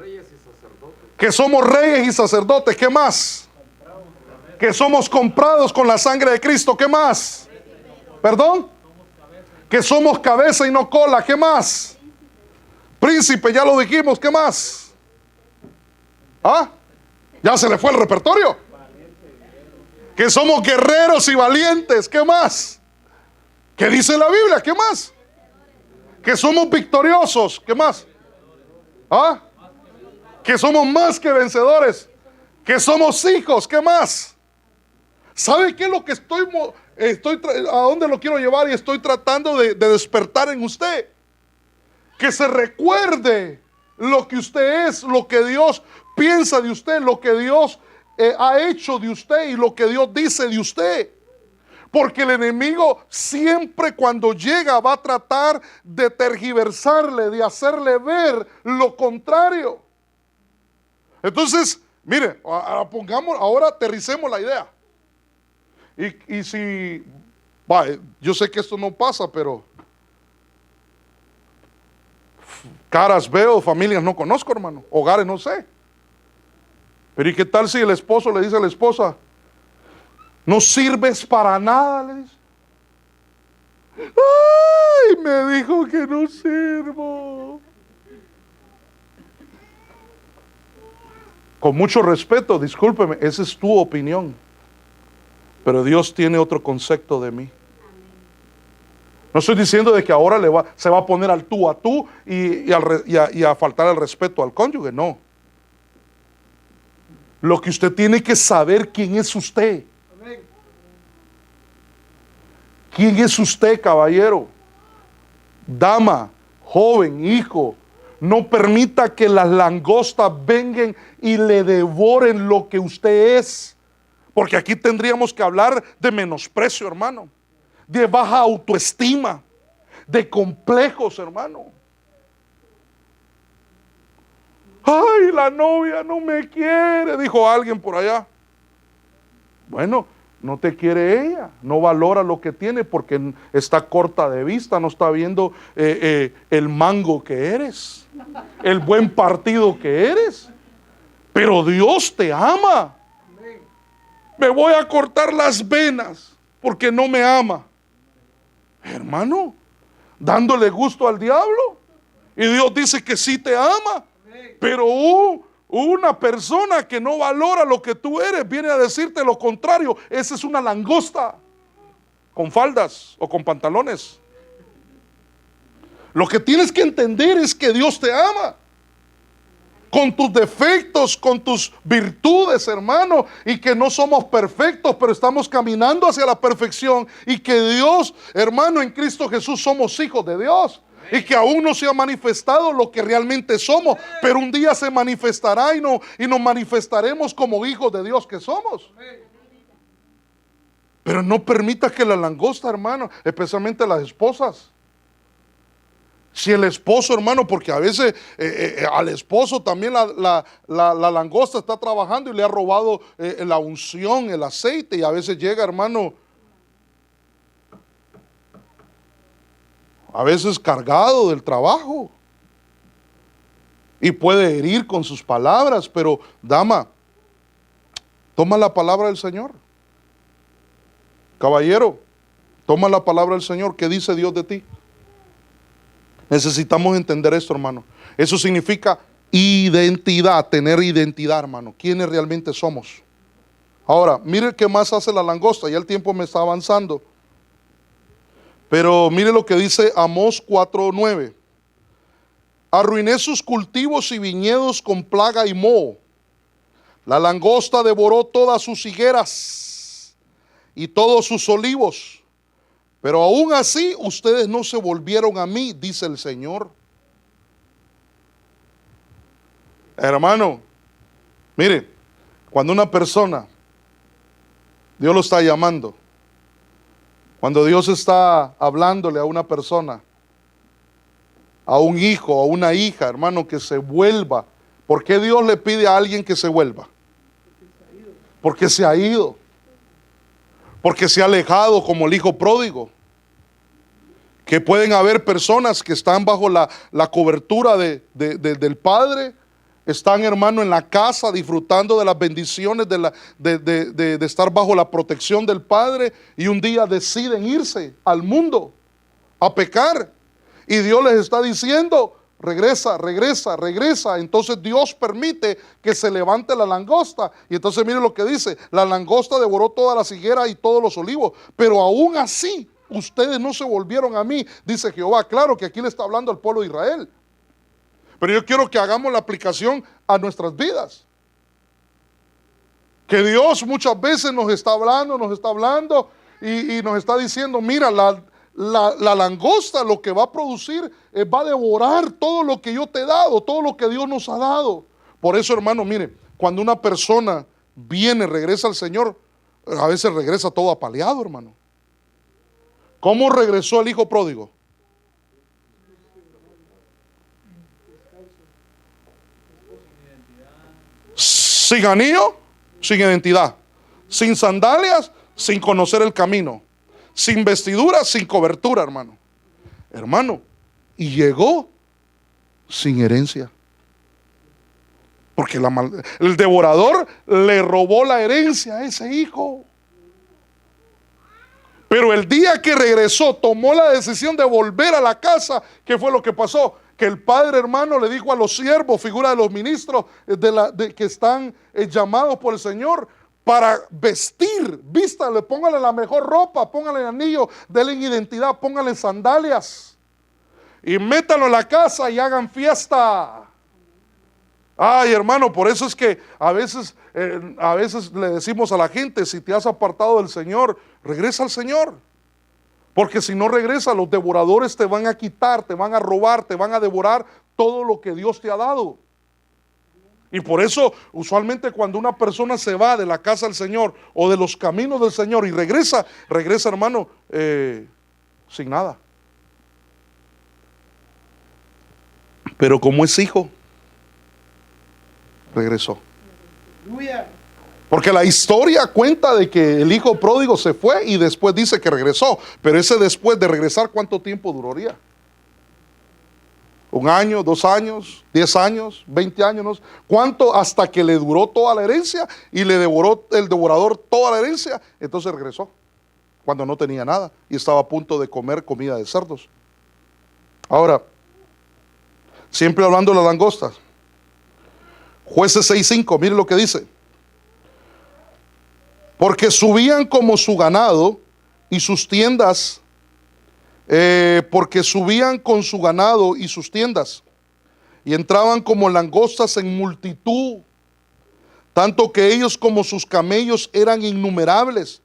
Que somos reyes y sacerdotes. ¿Qué más? Que somos comprados con la sangre de Cristo. ¿Qué más? ¿Perdón? Que somos cabeza y no cola. ¿Qué más? Príncipe, ya lo dijimos. ¿Qué más? ¿Ah? Ya se le fue el repertorio. Que somos guerreros y valientes. ¿Qué más? ¿Qué dice la Biblia? ¿Qué más? Que somos victoriosos. ¿Qué más? ¿Ah? Que somos más que vencedores. Que somos hijos. ¿Qué más? ¿Sabe qué es lo que a dónde lo quiero llevar y estoy tratando de despertar en usted? Que se recuerde lo que usted es, lo que Dios piensa de usted, lo que Dios ha hecho de usted y lo que Dios dice de usted. Porque el enemigo siempre cuando llega va a tratar de tergiversarle, de hacerle ver lo contrario. Entonces, mire, ahora aterricemos la idea. Y si, yo sé que esto no pasa, pero caras veo, familias no conozco, hermano, hogares no sé. Pero ¿y qué tal si el esposo le dice a la esposa, no sirves para nada? Le dice, ay, me dijo que no sirvo. Con mucho respeto, discúlpeme, esa es tu opinión. Pero Dios tiene otro concepto de mí. No estoy diciendo de que ahora se va a poner al tú a tú y a faltar el respeto al cónyuge, no. Lo que usted tiene que saber quién es usted. ¿Quién es usted, caballero? Dama, joven, hijo. No permita que las langostas vengan y le devoren lo que usted es. Porque aquí tendríamos que hablar de menosprecio, hermano. De baja autoestima. De complejos, hermano. Ay, la novia no me quiere, dijo alguien por allá. Bueno, no te quiere ella, no valora lo que tiene porque está corta de vista, no está viendo el mango que eres, el buen partido que eres. Pero Dios te ama. Me voy a cortar las venas porque no me ama. Hermano, dándole gusto al diablo. Y Dios dice que sí te ama. Pero una persona que no valora lo que tú eres viene a decirte lo contrario. Esa es una langosta con faldas o con pantalones. Lo que tienes que entender es que Dios te ama. Con tus defectos, con tus virtudes, hermano, y que no somos perfectos, pero estamos caminando hacia la perfección, y que Dios, hermano, en Cristo Jesús somos hijos de Dios, y que aún no se ha manifestado lo que realmente somos, pero un día se manifestará y nos manifestaremos como hijos de Dios que somos. Pero no permita que la langosta, hermano, especialmente las esposas, si el esposo, hermano, porque a veces al esposo también la langosta está trabajando y le ha robado la unción, el aceite, y a veces llega, hermano, a veces cargado del trabajo y puede herir con sus palabras. Pero dama, toma la palabra del Señor. Caballero, toma la palabra del Señor. ¿Qué dice Dios de ti? Necesitamos entender esto, hermano. Eso significa identidad, tener identidad, hermano. ¿Quiénes realmente somos? Ahora, mire qué más hace la langosta. Ya el tiempo me está avanzando. Pero mire lo que dice Amós 4:9. Arruiné sus cultivos y viñedos con plaga y moho. La langosta devoró todas sus higueras y todos sus olivos. Pero aún así ustedes no se volvieron a mí, dice el Señor. Hermano, mire, cuando una persona, Dios lo está llamando, cuando Dios está hablándole a una persona, a un hijo, a una hija, hermano, que se vuelva. ¿Por qué Dios le pide a alguien que se vuelva? porque se ha ido, porque se ha alejado como el hijo pródigo. Que pueden haber personas que están bajo la cobertura del Padre, están, hermano, en la casa disfrutando de las bendiciones de estar bajo la protección del Padre, y un día deciden irse al mundo a pecar, y Dios les está diciendo: regresa, regresa, regresa. Entonces Dios permite que se levante la langosta, y entonces mire lo que dice: la langosta devoró toda la higuera y todos los olivos, pero aún así ustedes no se volvieron a mí, dice Jehová. Claro que aquí le está hablando al pueblo de Israel, pero yo quiero que hagamos la aplicación a nuestras vidas. Que Dios muchas veces nos está hablando y nos está diciendo: mira, la langosta lo que va a producir va a devorar todo lo que yo te he dado, todo lo que Dios nos ha dado. Por eso, hermano, mire, cuando una persona regresa al Señor, a veces regresa todo apaleado, hermano. ¿Cómo regresó el hijo pródigo? Sin anillo, sin identidad, sin sandalias, sin conocer el camino, sin vestidura, sin cobertura, hermano. Y llegó sin herencia. Porque el devorador le robó la herencia a ese hijo. Pero el día que regresó, tomó la decisión de volver a la casa. ¿Qué fue lo que pasó? Que el padre, hermano, le dijo a los siervos, figura de los ministros que están llamados por el Señor, para vestir, vístale, póngale la mejor ropa, póngale el anillo, denle identidad, póngale sandalias y métanlo en la casa y hagan fiesta. Ay, hermano, por eso es que a veces le decimos a la gente: si te has apartado del Señor, regresa al Señor. Porque si no regresa, los devoradores te van a quitar, te van a robar, te van a devorar todo lo que Dios te ha dado. Y por eso, usualmente cuando una persona se va de la casa del Señor o de los caminos del Señor y regresa, hermano, sin nada. Pero como es hijo, regresó. Porque la historia cuenta de que el hijo pródigo se fue y después dice que regresó. Pero ese después de regresar, ¿cuánto tiempo duraría? 1 año, 2 años, 10 años, 20 años, ¿no? ¿Cuánto? Hasta que le duró toda la herencia y le devoró el devorador toda la herencia. Entonces regresó cuando no tenía nada y estaba a punto de comer comida de cerdos. Ahora, siempre hablando de las langostas, Jueces 6:5, mire lo que dice: porque subían como su ganado y sus tiendas, porque subían con su ganado y sus tiendas, y entraban como langostas en multitud, tanto que ellos como sus camellos eran innumerables,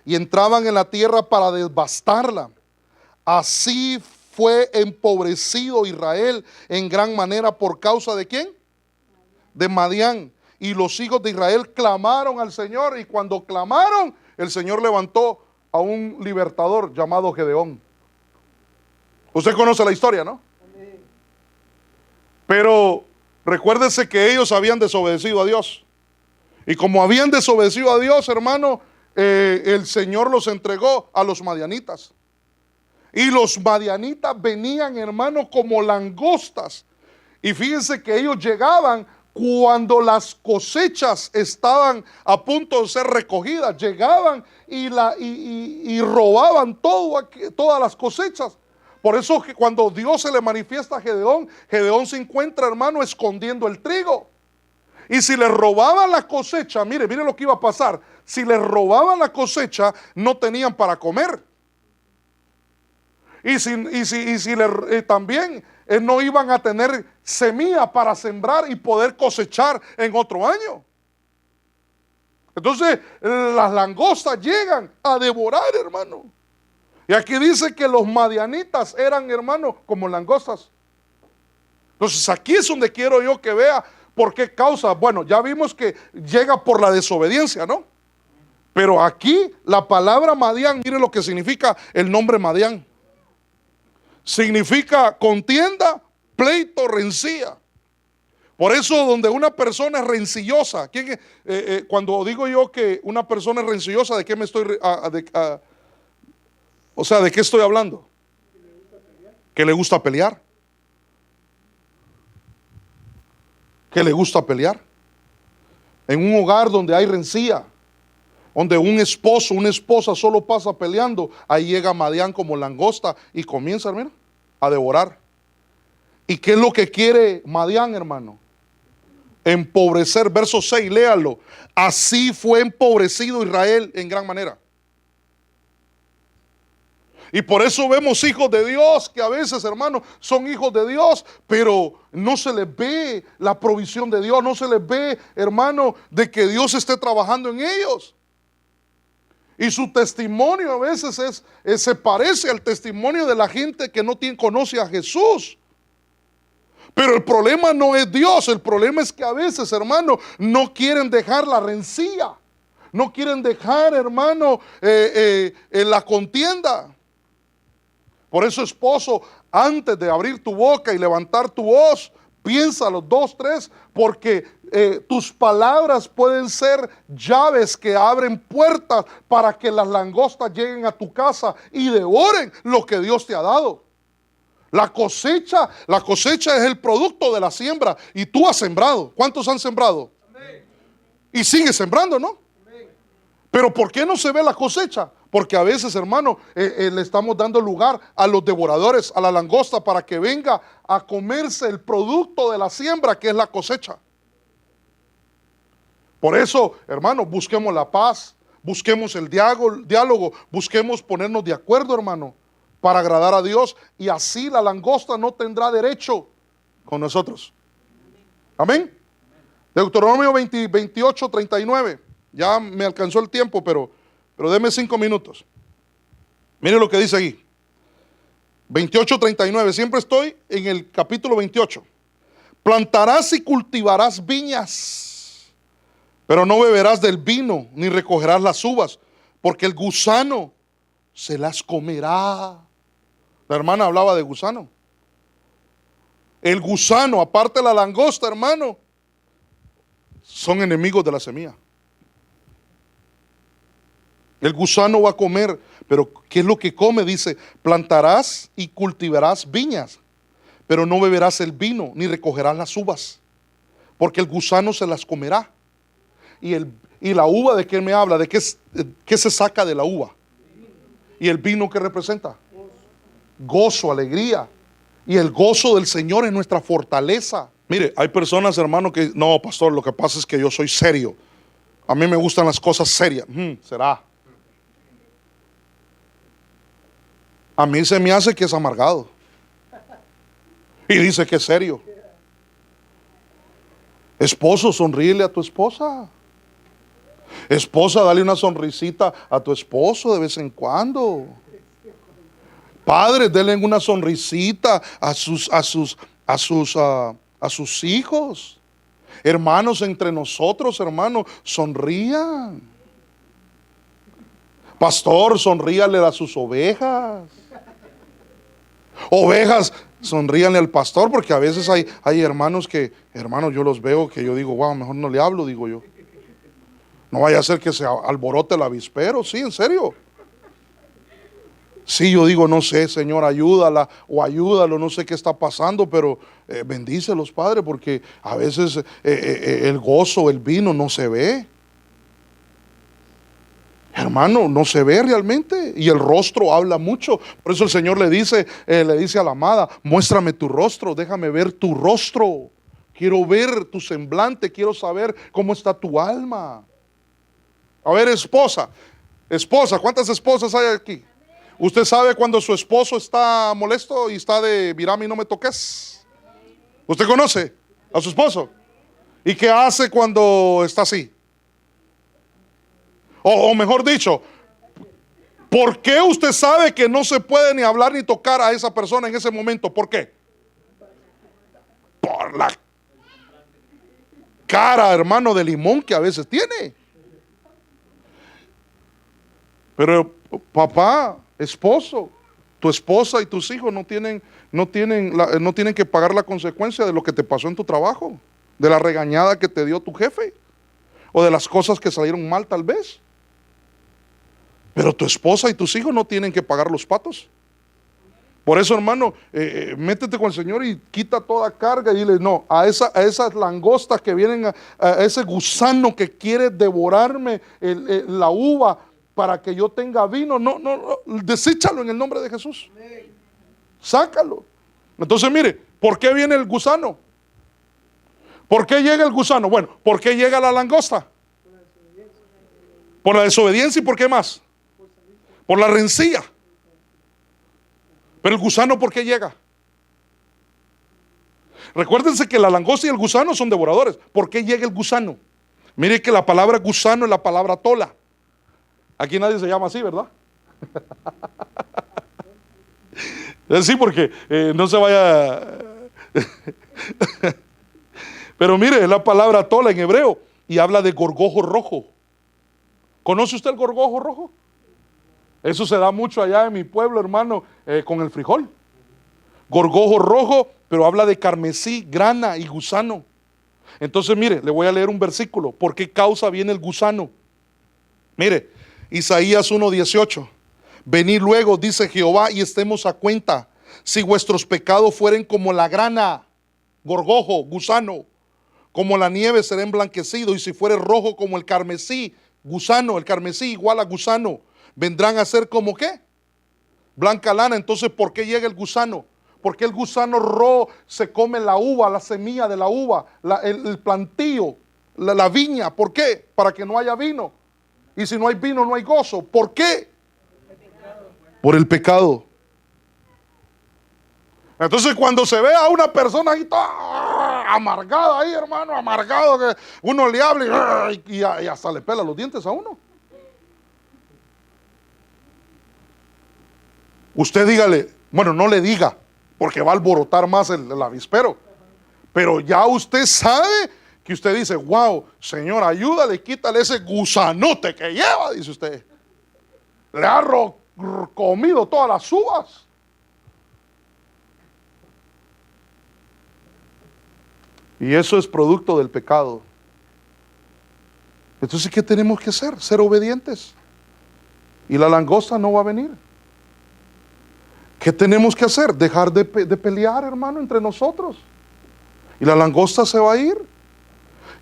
y entraban en la tierra para devastarla. Así fue empobrecido Israel en gran manera por causa de ¿quién? De Madián. Y los hijos de Israel clamaron al Señor, y cuando clamaron, el Señor levantó a un libertador llamado Gedeón. Usted conoce la historia, ¿no? Pero recuérdese que ellos habían desobedecido a Dios. Y como habían desobedecido a Dios, hermano, el Señor los entregó a los madianitas. Y los madianitas venían, hermano, como langostas. Y fíjense que ellos llegaban cuando las cosechas estaban a punto de ser recogidas. Llegaban y robaban todas las cosechas. Por eso que cuando Dios se le manifiesta a Gedeón, Gedeón se encuentra, hermano, escondiendo el trigo. Y si le robaban la cosecha, mire lo que iba a pasar. Si le robaban la cosecha, no tenían para comer. También no iban a tener semilla para sembrar y poder cosechar en otro año. Entonces las langostas llegan a devorar, hermano. Y aquí dice que los madianitas eran, hermano, como langostas. Entonces aquí es donde quiero yo que vea por qué causa. Bueno, ya vimos que llega por la desobediencia, ¿no? Pero aquí la palabra Madián, mire lo que significa el nombre Madián. Significa contienda, pleito, rencilla. Por eso donde una persona es rencillosa, cuando digo yo que una persona es rencillosa, ¿de qué me estoy, o sea, de qué estoy hablando? Que le gusta pelear. Que le gusta pelear. En un hogar donde hay rencilla, donde un esposo, una esposa solo pasa peleando, ahí llega Madián como langosta y comienza, hermano, a devorar. ¿Y qué es lo que quiere Madián, hermano? Empobrecer. Verso 6, léalo. Así fue empobrecido Israel en gran manera. Y por eso vemos hijos de Dios que a veces, hermano, son hijos de Dios, pero no se les ve la provisión de Dios, no se les ve, hermano, de que Dios esté trabajando en ellos. Y su testimonio a veces se parece al testimonio de la gente que no conoce a Jesús. Pero el problema no es Dios, el problema es que a veces, hermano, no quieren dejar la rencilla, no quieren dejar, hermano, la contienda. Por eso, esposo, antes de abrir tu boca y levantar tu voz, piénsalo 2, 3, porque tus palabras pueden ser llaves que abren puertas para que las langostas lleguen a tu casa y devoren lo que Dios te ha dado. La cosecha es el producto de la siembra y tú has sembrado. ¿Cuántos han sembrado? Amén. Y sigue sembrando, ¿no? Amén. Pero ¿por qué no se ve la cosecha? Porque a veces, hermano, le estamos dando lugar a los devoradores, a la langosta, para que venga a comerse el producto de la siembra, que es la cosecha. Por eso, hermano, busquemos la paz, busquemos el diálogo, busquemos ponernos de acuerdo, hermano, para agradar a Dios, y así la langosta no tendrá derecho con nosotros. Amén. Deuteronomio 28, 39. Ya me alcanzó el tiempo, pero deme 5 minutos. Mire lo que dice aquí. 28, 39. Siempre estoy en el capítulo 28. Plantarás y cultivarás viñas, pero no beberás del vino, ni recogerás las uvas, porque el gusano se las comerá. La hermana hablaba de gusano. El gusano, aparte de la langosta, hermano, son enemigos de la semilla. El gusano va a comer, pero ¿qué es lo que come? Dice, plantarás y cultivarás viñas, pero no beberás el vino, ni recogerás las uvas, porque el gusano se las comerá. Y la uva, ¿de qué me habla? ¿De qué se saca de la uva? ¿Y el vino qué representa? Gozo, alegría. Y el gozo del Señor es nuestra fortaleza. Mire, hay personas, hermano, que no, pastor, lo que pasa es que yo soy serio. A mí me gustan las cosas serias. Será. A mí se me hace que es amargado. Y dice que es serio. Esposo, sonríele a tu esposa. Esposa, dale una sonrisita a tu esposo de vez en cuando. Padres, denle una sonrisita a sus hijos. Hermanos, entre nosotros, hermanos, sonrían. Pastor, sonríale a sus ovejas. Ovejas, sonríanle al pastor, porque a veces hay hermanos hermanos, yo los veo que yo digo, wow, mejor no le hablo, digo yo. No vaya a ser que se alborote el avispero, sí, en serio. Sí, yo digo, no sé, Señor, ayúdala o ayúdalo, no sé qué está pasando, pero bendícelos, Padre, porque a veces el gozo, el vino no se ve. Hermano, no se ve realmente, y el rostro habla mucho. Por eso el Señor le dice a la amada, muéstrame tu rostro, déjame ver tu rostro. Quiero ver tu semblante, quiero saber cómo está tu alma. A ver, esposa, ¿cuántas esposas hay aquí? ¿Usted sabe cuando su esposo está molesto y está de mírame y no me toques? ¿Usted conoce a su esposo? ¿Y qué hace cuando está así? O mejor dicho, ¿por qué usted sabe que no se puede ni hablar ni tocar a esa persona en ese momento? ¿Por qué? Por la cara, hermano, de limón que a veces tiene. Pero papá, esposo, tu esposa y tus hijos no tienen que pagar la consecuencia de lo que te pasó en tu trabajo, de la regañada que te dio tu jefe, o de las cosas que salieron mal tal vez. Pero tu esposa y tus hijos no tienen que pagar los patos. Por eso, hermano, métete con el Señor y quita toda carga y dile no a esas langostas que vienen, a ese gusano que quiere devorarme la uva para que yo tenga vino. No, deséchalo en el nombre de Jesús. Sácalo. Entonces, mire, ¿por qué viene el gusano? ¿Por qué llega el gusano? Bueno, ¿por qué llega la langosta? Por la desobediencia. ¿Y por qué más? Por la rencilla. Pero el gusano, ¿por qué llega? Recuérdense que la langosta y el gusano son devoradores. ¿Por qué llega el gusano? Mire que la palabra gusano es la palabra tola. Aquí nadie se llama así, ¿verdad? Sí, porque no se vaya. Pero mire, es la palabra tola en hebreo y habla de gorgojo rojo. ¿Conoce usted el gorgojo rojo? Eso se da mucho allá en mi pueblo, hermano, con el frijol. Gorgojo rojo, pero habla de carmesí, grana y gusano. Entonces, mire, le voy a leer un versículo. ¿Por qué causa viene el gusano? Mire, Isaías 1:18. Venid luego, dice Jehová, y estemos a cuenta. Si vuestros pecados fueren como la grana, gorgojo, gusano, como la nieve será emblanquecido, y si fuere rojo como el carmesí, gusano, el carmesí igual a gusano, vendrán a ser como ¿qué? Blanca lana. Entonces, ¿por qué llega el gusano? Porque el gusano rojo se come la uva, la semilla de la uva, el plantío, la viña. ¿Por qué? Para que no haya vino. Y si no hay vino, no hay gozo. ¿Por qué? Por el pecado. Entonces, cuando se ve a una persona ahí toda amargada ahí, hermano, amargado, que uno le habla y hasta le pela los dientes a uno. Usted dígale, bueno, no le diga, porque va a alborotar más el avispero. Pero ya usted sabe que usted dice, wow, Señor, ayúdale, quítale ese gusanote que lleva, dice usted. Le ha comido todas las uvas. Y eso es producto del pecado. Entonces, ¿qué tenemos que hacer? Ser obedientes. Y la langosta no va a venir. ¿Qué tenemos que hacer? Dejar de pelear, hermano, entre nosotros. Y la langosta se va a ir.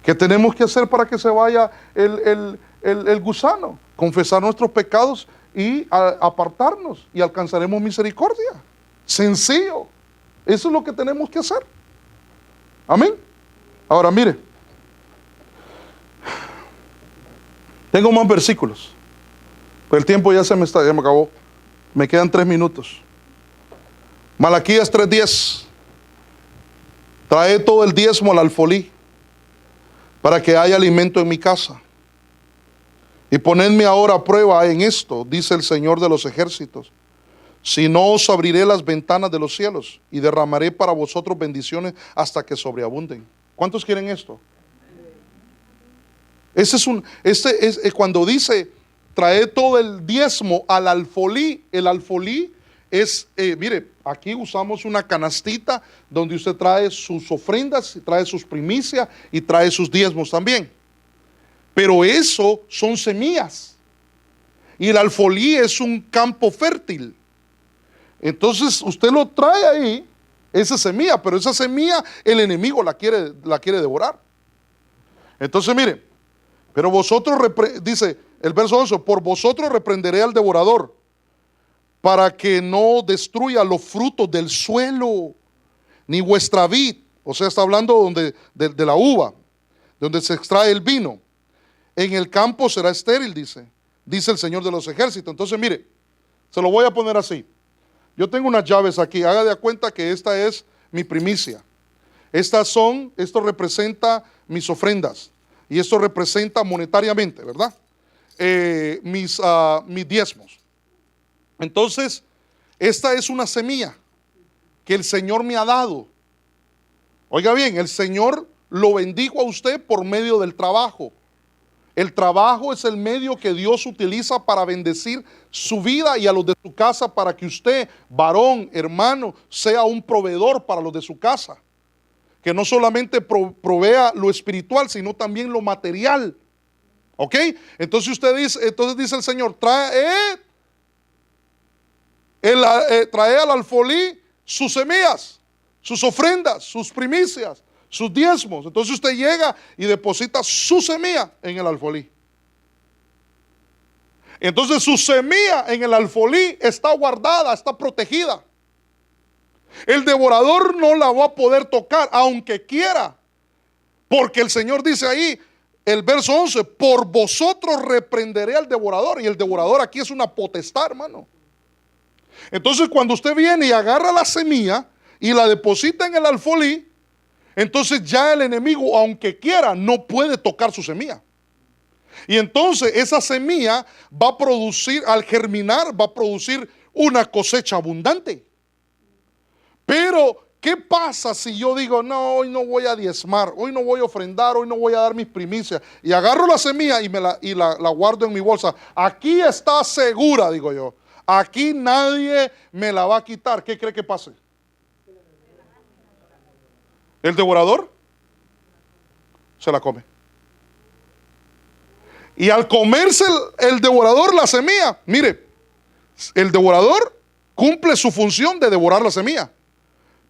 ¿Qué tenemos que hacer para que se vaya el gusano? Confesar nuestros pecados y apartarnos. Y alcanzaremos misericordia. Sencillo. Eso es lo que tenemos que hacer. Amén. Ahora mire. Tengo más versículos. Pero el tiempo ya me acabó. Me quedan 3 minutos. Malaquías 3:10. Trae todo el diezmo al alfolí, para que haya alimento en mi casa. Y ponedme ahora a prueba en esto, dice el Señor de los ejércitos. Si no, os abriré las ventanas de los cielos y derramaré para vosotros bendiciones hasta que sobreabunden. ¿Cuántos quieren esto? Cuando dice trae todo el diezmo al alfolí, el alfolí es, mire, aquí usamos una canastita donde usted trae sus ofrendas, trae sus primicias y trae sus diezmos también. Pero eso son semillas. Y el alfolí es un campo fértil. Entonces usted lo trae ahí, esa semilla, pero esa semilla el enemigo la quiere devorar. Entonces mire, pero vosotros, dice el verso 11, por vosotros reprenderé al devorador, para que no destruya los frutos del suelo, ni vuestra vid. O sea, está hablando de la uva, donde se extrae el vino. En el campo será estéril, dice el Señor de los ejércitos. Entonces, mire, se lo voy a poner así. Yo tengo unas llaves aquí. Haga de cuenta que esta es mi primicia. Esto representa mis ofrendas. Y esto representa monetariamente, ¿verdad? Mis diezmos. Entonces, esta es una semilla que el Señor me ha dado. Oiga bien, el Señor lo bendijo a usted por medio del trabajo. El trabajo es el medio que Dios utiliza para bendecir su vida y a los de su casa, para que usted, varón, hermano, sea un proveedor para los de su casa. que no solamente provea lo espiritual, sino también lo material. ¿Ok? Entonces dice el Señor, trae al alfolí sus semillas, sus ofrendas, sus primicias, sus diezmos. Entonces usted llega y deposita su semilla en el alfolí. Entonces su semilla en el alfolí está guardada, está protegida. El devorador no la va a poder tocar, aunque quiera. Porque el Señor dice ahí, el verso 11, por vosotros reprenderé al devorador. Y el devorador aquí es una potestad, hermano. Entonces cuando usted viene y agarra la semilla y la deposita en el alfolí, entonces ya el enemigo, aunque quiera, no puede tocar su semilla. Y entonces esa semilla va a producir, al germinar, va a producir una cosecha abundante. Pero, ¿qué pasa si yo digo, no, hoy no voy a diezmar, hoy no voy a ofrendar, hoy no voy a dar mis primicias? Y agarro la semilla y la guardo en mi bolsa. Aquí está segura, digo yo. Aquí nadie me la va a quitar. ¿Qué cree que pase? El devorador se la come. Y al comerse el devorador la semilla, mire, el devorador cumple su función de devorar la semilla.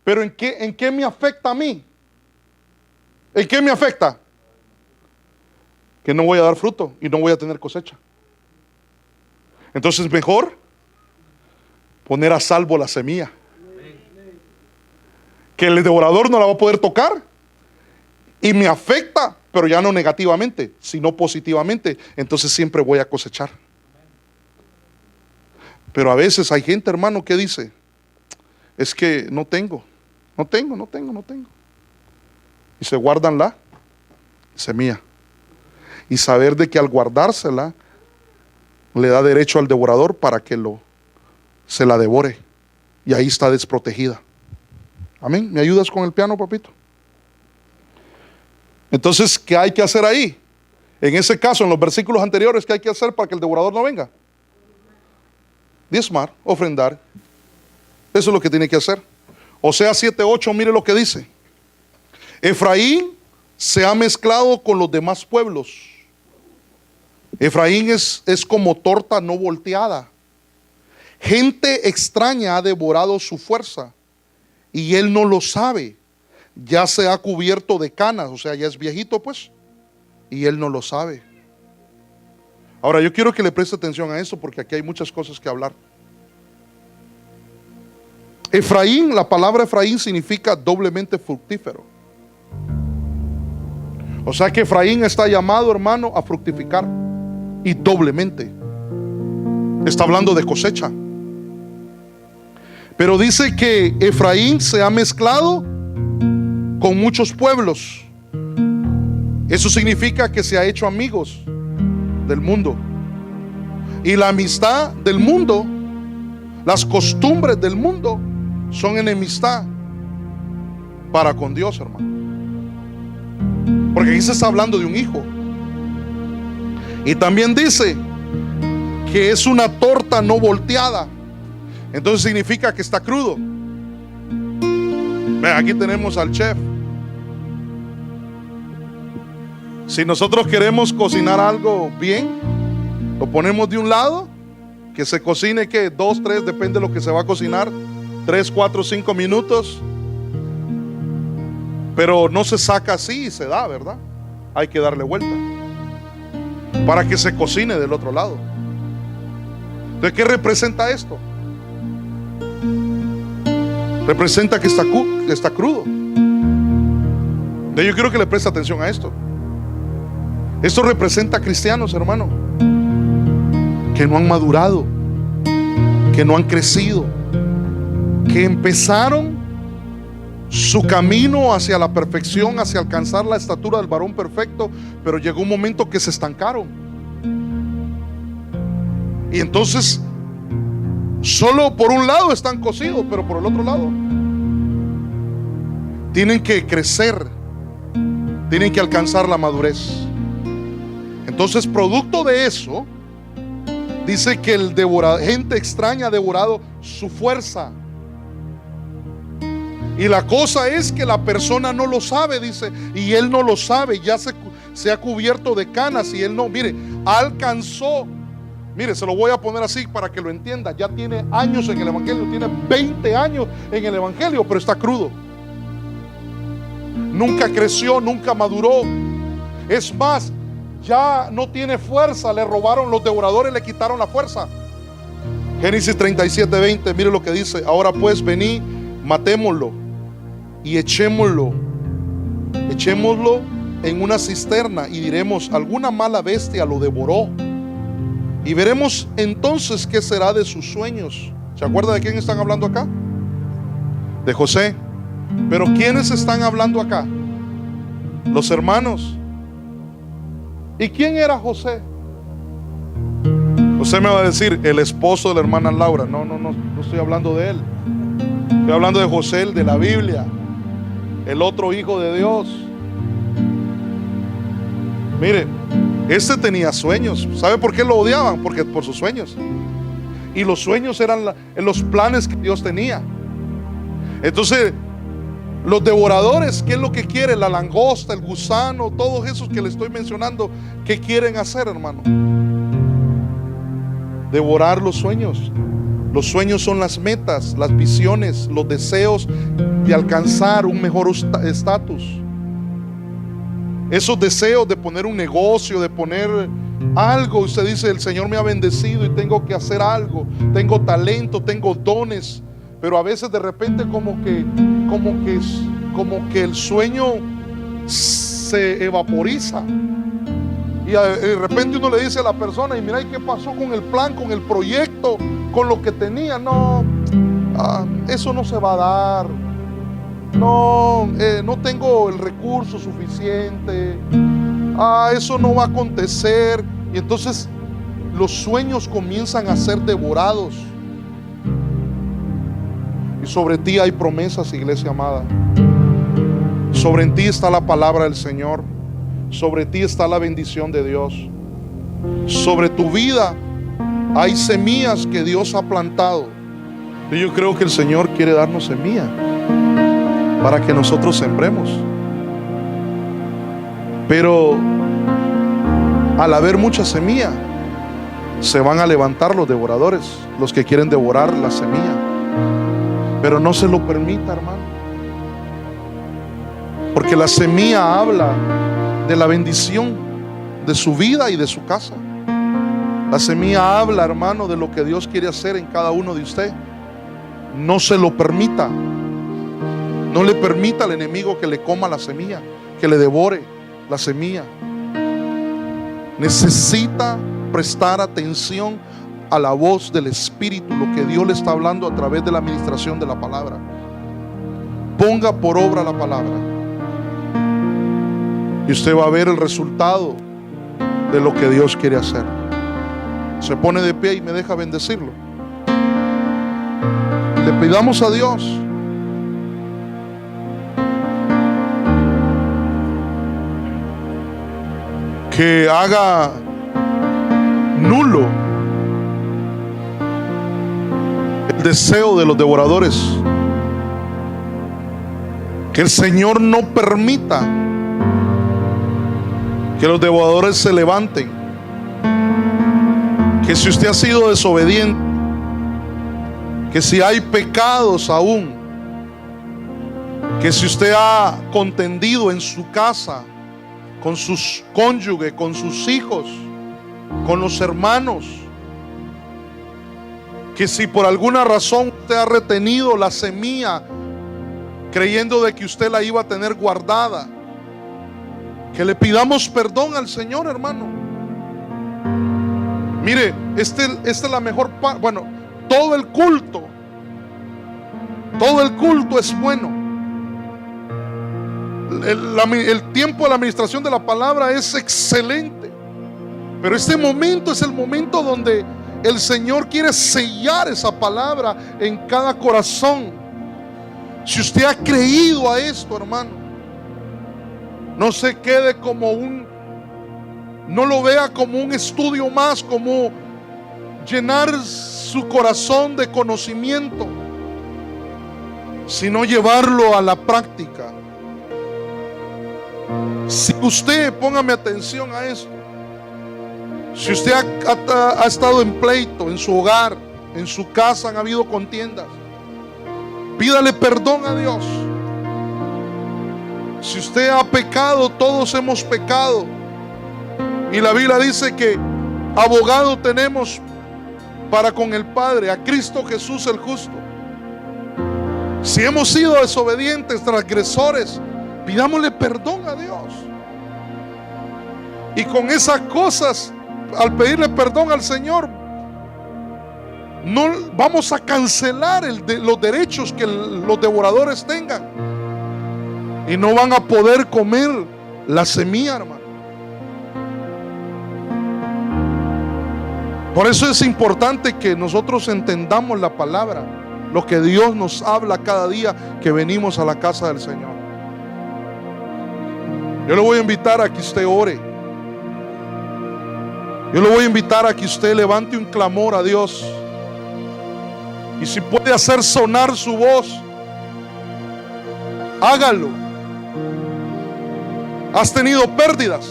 Pero ¿en qué me afecta a mí? ¿En qué me afecta? Que no voy a dar fruto y no voy a tener cosecha. Entonces mejor poner a salvo la semilla. Que el devorador no la va a poder tocar y me afecta, pero ya no negativamente, sino positivamente. Entonces siempre voy a cosechar. Pero a veces hay gente, hermano, que dice, es que no tengo. Y se guardan la semilla. Y saber de que al guardársela, le da derecho al devorador para que se la devore. Y ahí está desprotegida. Amén. ¿Me ayudas con el piano, papito? Entonces, ¿qué hay que hacer ahí? En ese caso, en los versículos anteriores, ¿qué hay que hacer para que el devorador no venga? Diezmar, ofrendar. Eso es lo que tiene que hacer. Oseas 7:8, mire lo que dice. Efraín se ha mezclado con los demás pueblos. Efraín es como torta no volteada. Gente extraña ha devorado su fuerza y él no lo sabe. Ya se ha cubierto de canas, o sea, ya es viejito pues, y él no lo sabe. Ahora yo quiero que le preste atención a esto porque aquí hay muchas cosas que hablar. Efraín, la palabra Efraín significa doblemente fructífero. O sea que Efraín está llamado, hermano, a fructificar y doblemente. Está hablando de cosecha. Pero dice que Efraín se ha mezclado con muchos pueblos. Eso significa que se ha hecho amigos del mundo. Y la amistad del mundo, las costumbres del mundo, son enemistad para con Dios, hermano. Porque aquí se está hablando de un hijo. Y también dice que es una torta no volteada. Entonces significa que está crudo. Vean, aquí tenemos al chef. Si nosotros queremos cocinar algo bien, lo ponemos de un lado, que se cocine que 2, 3, depende de lo que se va a cocinar, 3, 4, 5 minutos. Pero no se saca así y se da, ¿verdad? Hay que darle vuelta para que se cocine del otro lado. Entonces, ¿qué representa esto? Representa que está crudo. Entonces, yo quiero que le preste atención a esto. Esto representa a cristianos, hermano, que no han madurado, que no han crecido, que empezaron su camino hacia la perfección, hacia alcanzar la estatura del varón perfecto, pero llegó un momento que se estancaron. Y entonces solo por un lado están cocidos, pero por el otro lado tienen que crecer, tienen que alcanzar la madurez. Entonces, producto de eso, dice que gente extraña ha devorado su fuerza. Y la cosa es que la persona no lo sabe, dice, y él no lo sabe, ya se ha cubierto de canas y él no, mire, alcanzó, mire, se lo voy a poner así para que lo entienda, ya tiene años en el evangelio, tiene 20 años en el evangelio, pero está crudo. Nunca creció, nunca maduró. Es más, ya no tiene fuerza, le robaron los devoradores, le quitaron la fuerza. Génesis 37:20, mire lo que dice: ahora pues vení, matémoslo y echémoslo en una cisterna y diremos, alguna mala bestia lo devoró, y veremos entonces qué será de sus sueños. ¿Se acuerda de quién están hablando acá? De José. Pero ¿quiénes están hablando acá? Los hermanos. ¿Y quién era José? Usted me va a decir, el esposo de la hermana Laura. No estoy hablando de él. Estoy hablando de José, el de la Biblia, el otro hijo de Dios. Mire, este tenía sueños. ¿Sabe por qué lo odiaban? Porque por sus sueños. Y los sueños eran los planes que Dios tenía. Entonces, los devoradores, ¿qué es lo que quieren? La langosta, el gusano, todos esos que le estoy mencionando, ¿qué quieren hacer, hermano? Devorar los sueños. Los sueños son las metas, las visiones, los deseos de alcanzar un mejor estatus. Esos deseos de poner un negocio, de poner algo. Usted dice, el Señor me ha bendecido y tengo que hacer algo. Tengo talento, tengo dones. Pero a veces de repente como que el sueño se evaporiza. Y de repente uno le dice a la persona, y mira, ¿y qué pasó con el plan, con el proyecto, con lo que tenía? No, eso no se va a dar. No tengo el recurso suficiente. Eso no va a acontecer. Y entonces los sueños comienzan a ser devorados. Y sobre ti hay promesas, iglesia amada. Sobre ti está la palabra del Señor. Sobre ti está la bendición de Dios. Sobre tu vida hay semillas que Dios ha plantado. Y yo creo que el Señor quiere darnos semilla para que nosotros sembremos. Pero al haber mucha semilla, se van a levantar los devoradores, los que quieren devorar la semilla. Pero no se lo permita, hermano, porque la semilla habla de la bendición de su vida y de su casa. La semilla habla, hermano, de lo que Dios quiere hacer en cada uno de usted. No se lo permita. No le permita al enemigo que le coma la semilla, que le devore la semilla. Necesita prestar atención a la voz del Espíritu, lo que Dios le está hablando a través de la administración de la palabra. Ponga por obra la palabra y usted va a ver el resultado de lo que Dios quiere hacer. Se pone de pie y me deja bendecirlo. Le pidamos a Dios que haga nulo el deseo de los devoradores. Que el Señor no permita que los devoradores se levanten. Que si usted ha sido desobediente, que si hay pecados aún, que si usted ha contendido en su casa, con sus cónyuges, con sus hijos, con los hermanos, que si por alguna razón usted ha retenido la semilla creyendo de que usted la iba a tener guardada, que le pidamos perdón al Señor, hermano. Mire, esta es la mejor parte. Bueno, todo el culto es bueno. El tiempo de la administración de la palabra es excelente. Pero este momento es el momento donde el Señor quiere sellar esa palabra en cada corazón. Si usted ha creído a esto, hermano, no se quede no lo vea como un estudio más, como llenar su corazón de conocimiento, sino llevarlo a la práctica. Si usted, póngame atención a esto, si usted ha estado en pleito en su hogar, en su casa han habido contiendas, pídale perdón a Dios. Si usted ha pecado, todos hemos pecado, y la Biblia dice que abogado tenemos para con el Padre, a Cristo Jesús el justo. Si hemos sido desobedientes, transgresores, pidámosle perdón a Dios. Y con esas cosas, al pedirle perdón al Señor, no vamos a cancelar los derechos que los devoradores tengan, y no van a poder comer la semilla, hermano. Por eso es importante que nosotros entendamos la palabra, lo que Dios nos habla cada día que venimos a la casa del Señor. Yo le voy a invitar a que usted ore. Yo le voy a invitar a que usted levante un clamor a Dios. Y si puede hacer sonar su voz, hágalo. Has tenido pérdidas.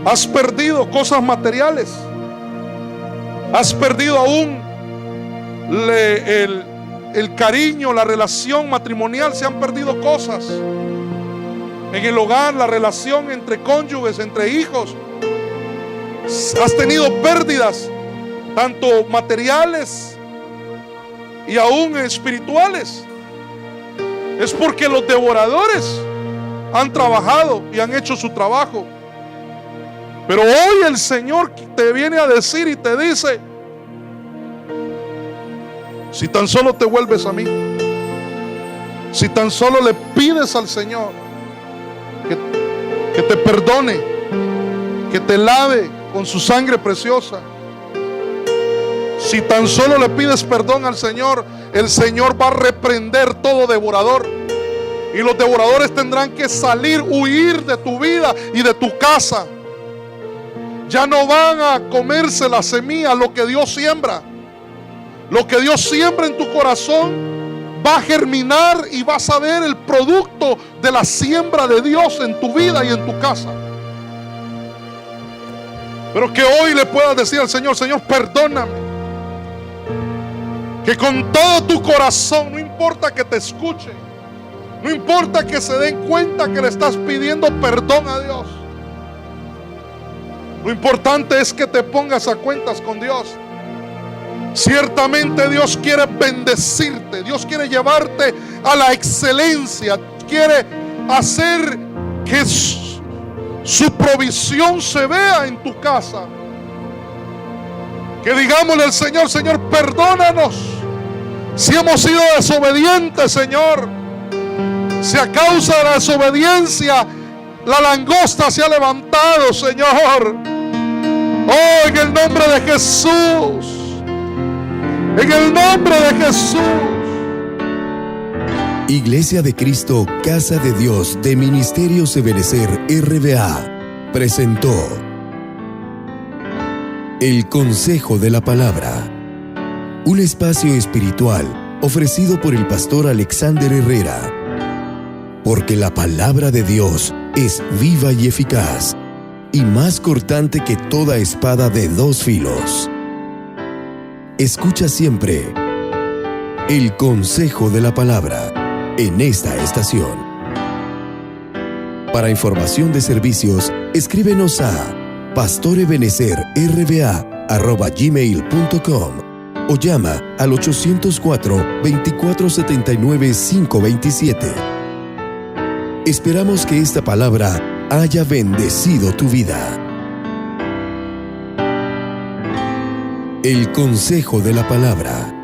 Has perdido cosas materiales. Has perdido aún el cariño, la relación matrimonial. Se han perdido cosas en el hogar, la relación entre cónyuges, entre hijos. Has tenido pérdidas, tanto materiales y aún espirituales. Es porque los devoradores han trabajado y han hecho su trabajo. Pero hoy el Señor te viene a decir y te dice: si tan solo te vuelves a mí, si tan solo le pides al Señor que te perdone, que te lave con su sangre preciosa, si tan solo le pides perdón al Señor, el Señor va a reprender todo devorador. Y los devoradores tendrán que salir, huir de tu vida y de tu casa. Ya no van a comerse la semilla, lo que Dios siembra. Lo que Dios siembra en tu corazón va a germinar y vas a ver el producto de la siembra de Dios en tu vida y en tu casa. Pero que hoy le puedas decir al Señor: Señor, perdóname. Que con todo tu corazón, no importa que te escuchen, no importa que se den cuenta que le estás pidiendo perdón a Dios, lo importante es que te pongas a cuentas con Dios. Ciertamente Dios quiere bendecirte, Dios quiere llevarte a la excelencia, quiere hacer que su provisión se vea en tu casa. Que digámosle al Señor: Señor, perdónanos si hemos sido desobedientes, Señor. Si a causa de la desobediencia la langosta se ha levantado, Señor. Oh, en el nombre de Jesús. En el nombre de Jesús. Iglesia de Cristo, Casa de Dios de Ministerios Ebenecer RBA presentó El Consejo de la Palabra, un espacio espiritual ofrecido por el pastor Alexander Herrera. Porque la palabra de Dios es viva y eficaz, y más cortante que toda espada de dos filos. Escucha siempre el consejo de la palabra en esta estación. Para información de servicios, escríbenos a pastorebenecerrba@gmail.com o llama al 804-2479-527. Esperamos que esta palabra haya bendecido tu vida. El consejo de la palabra.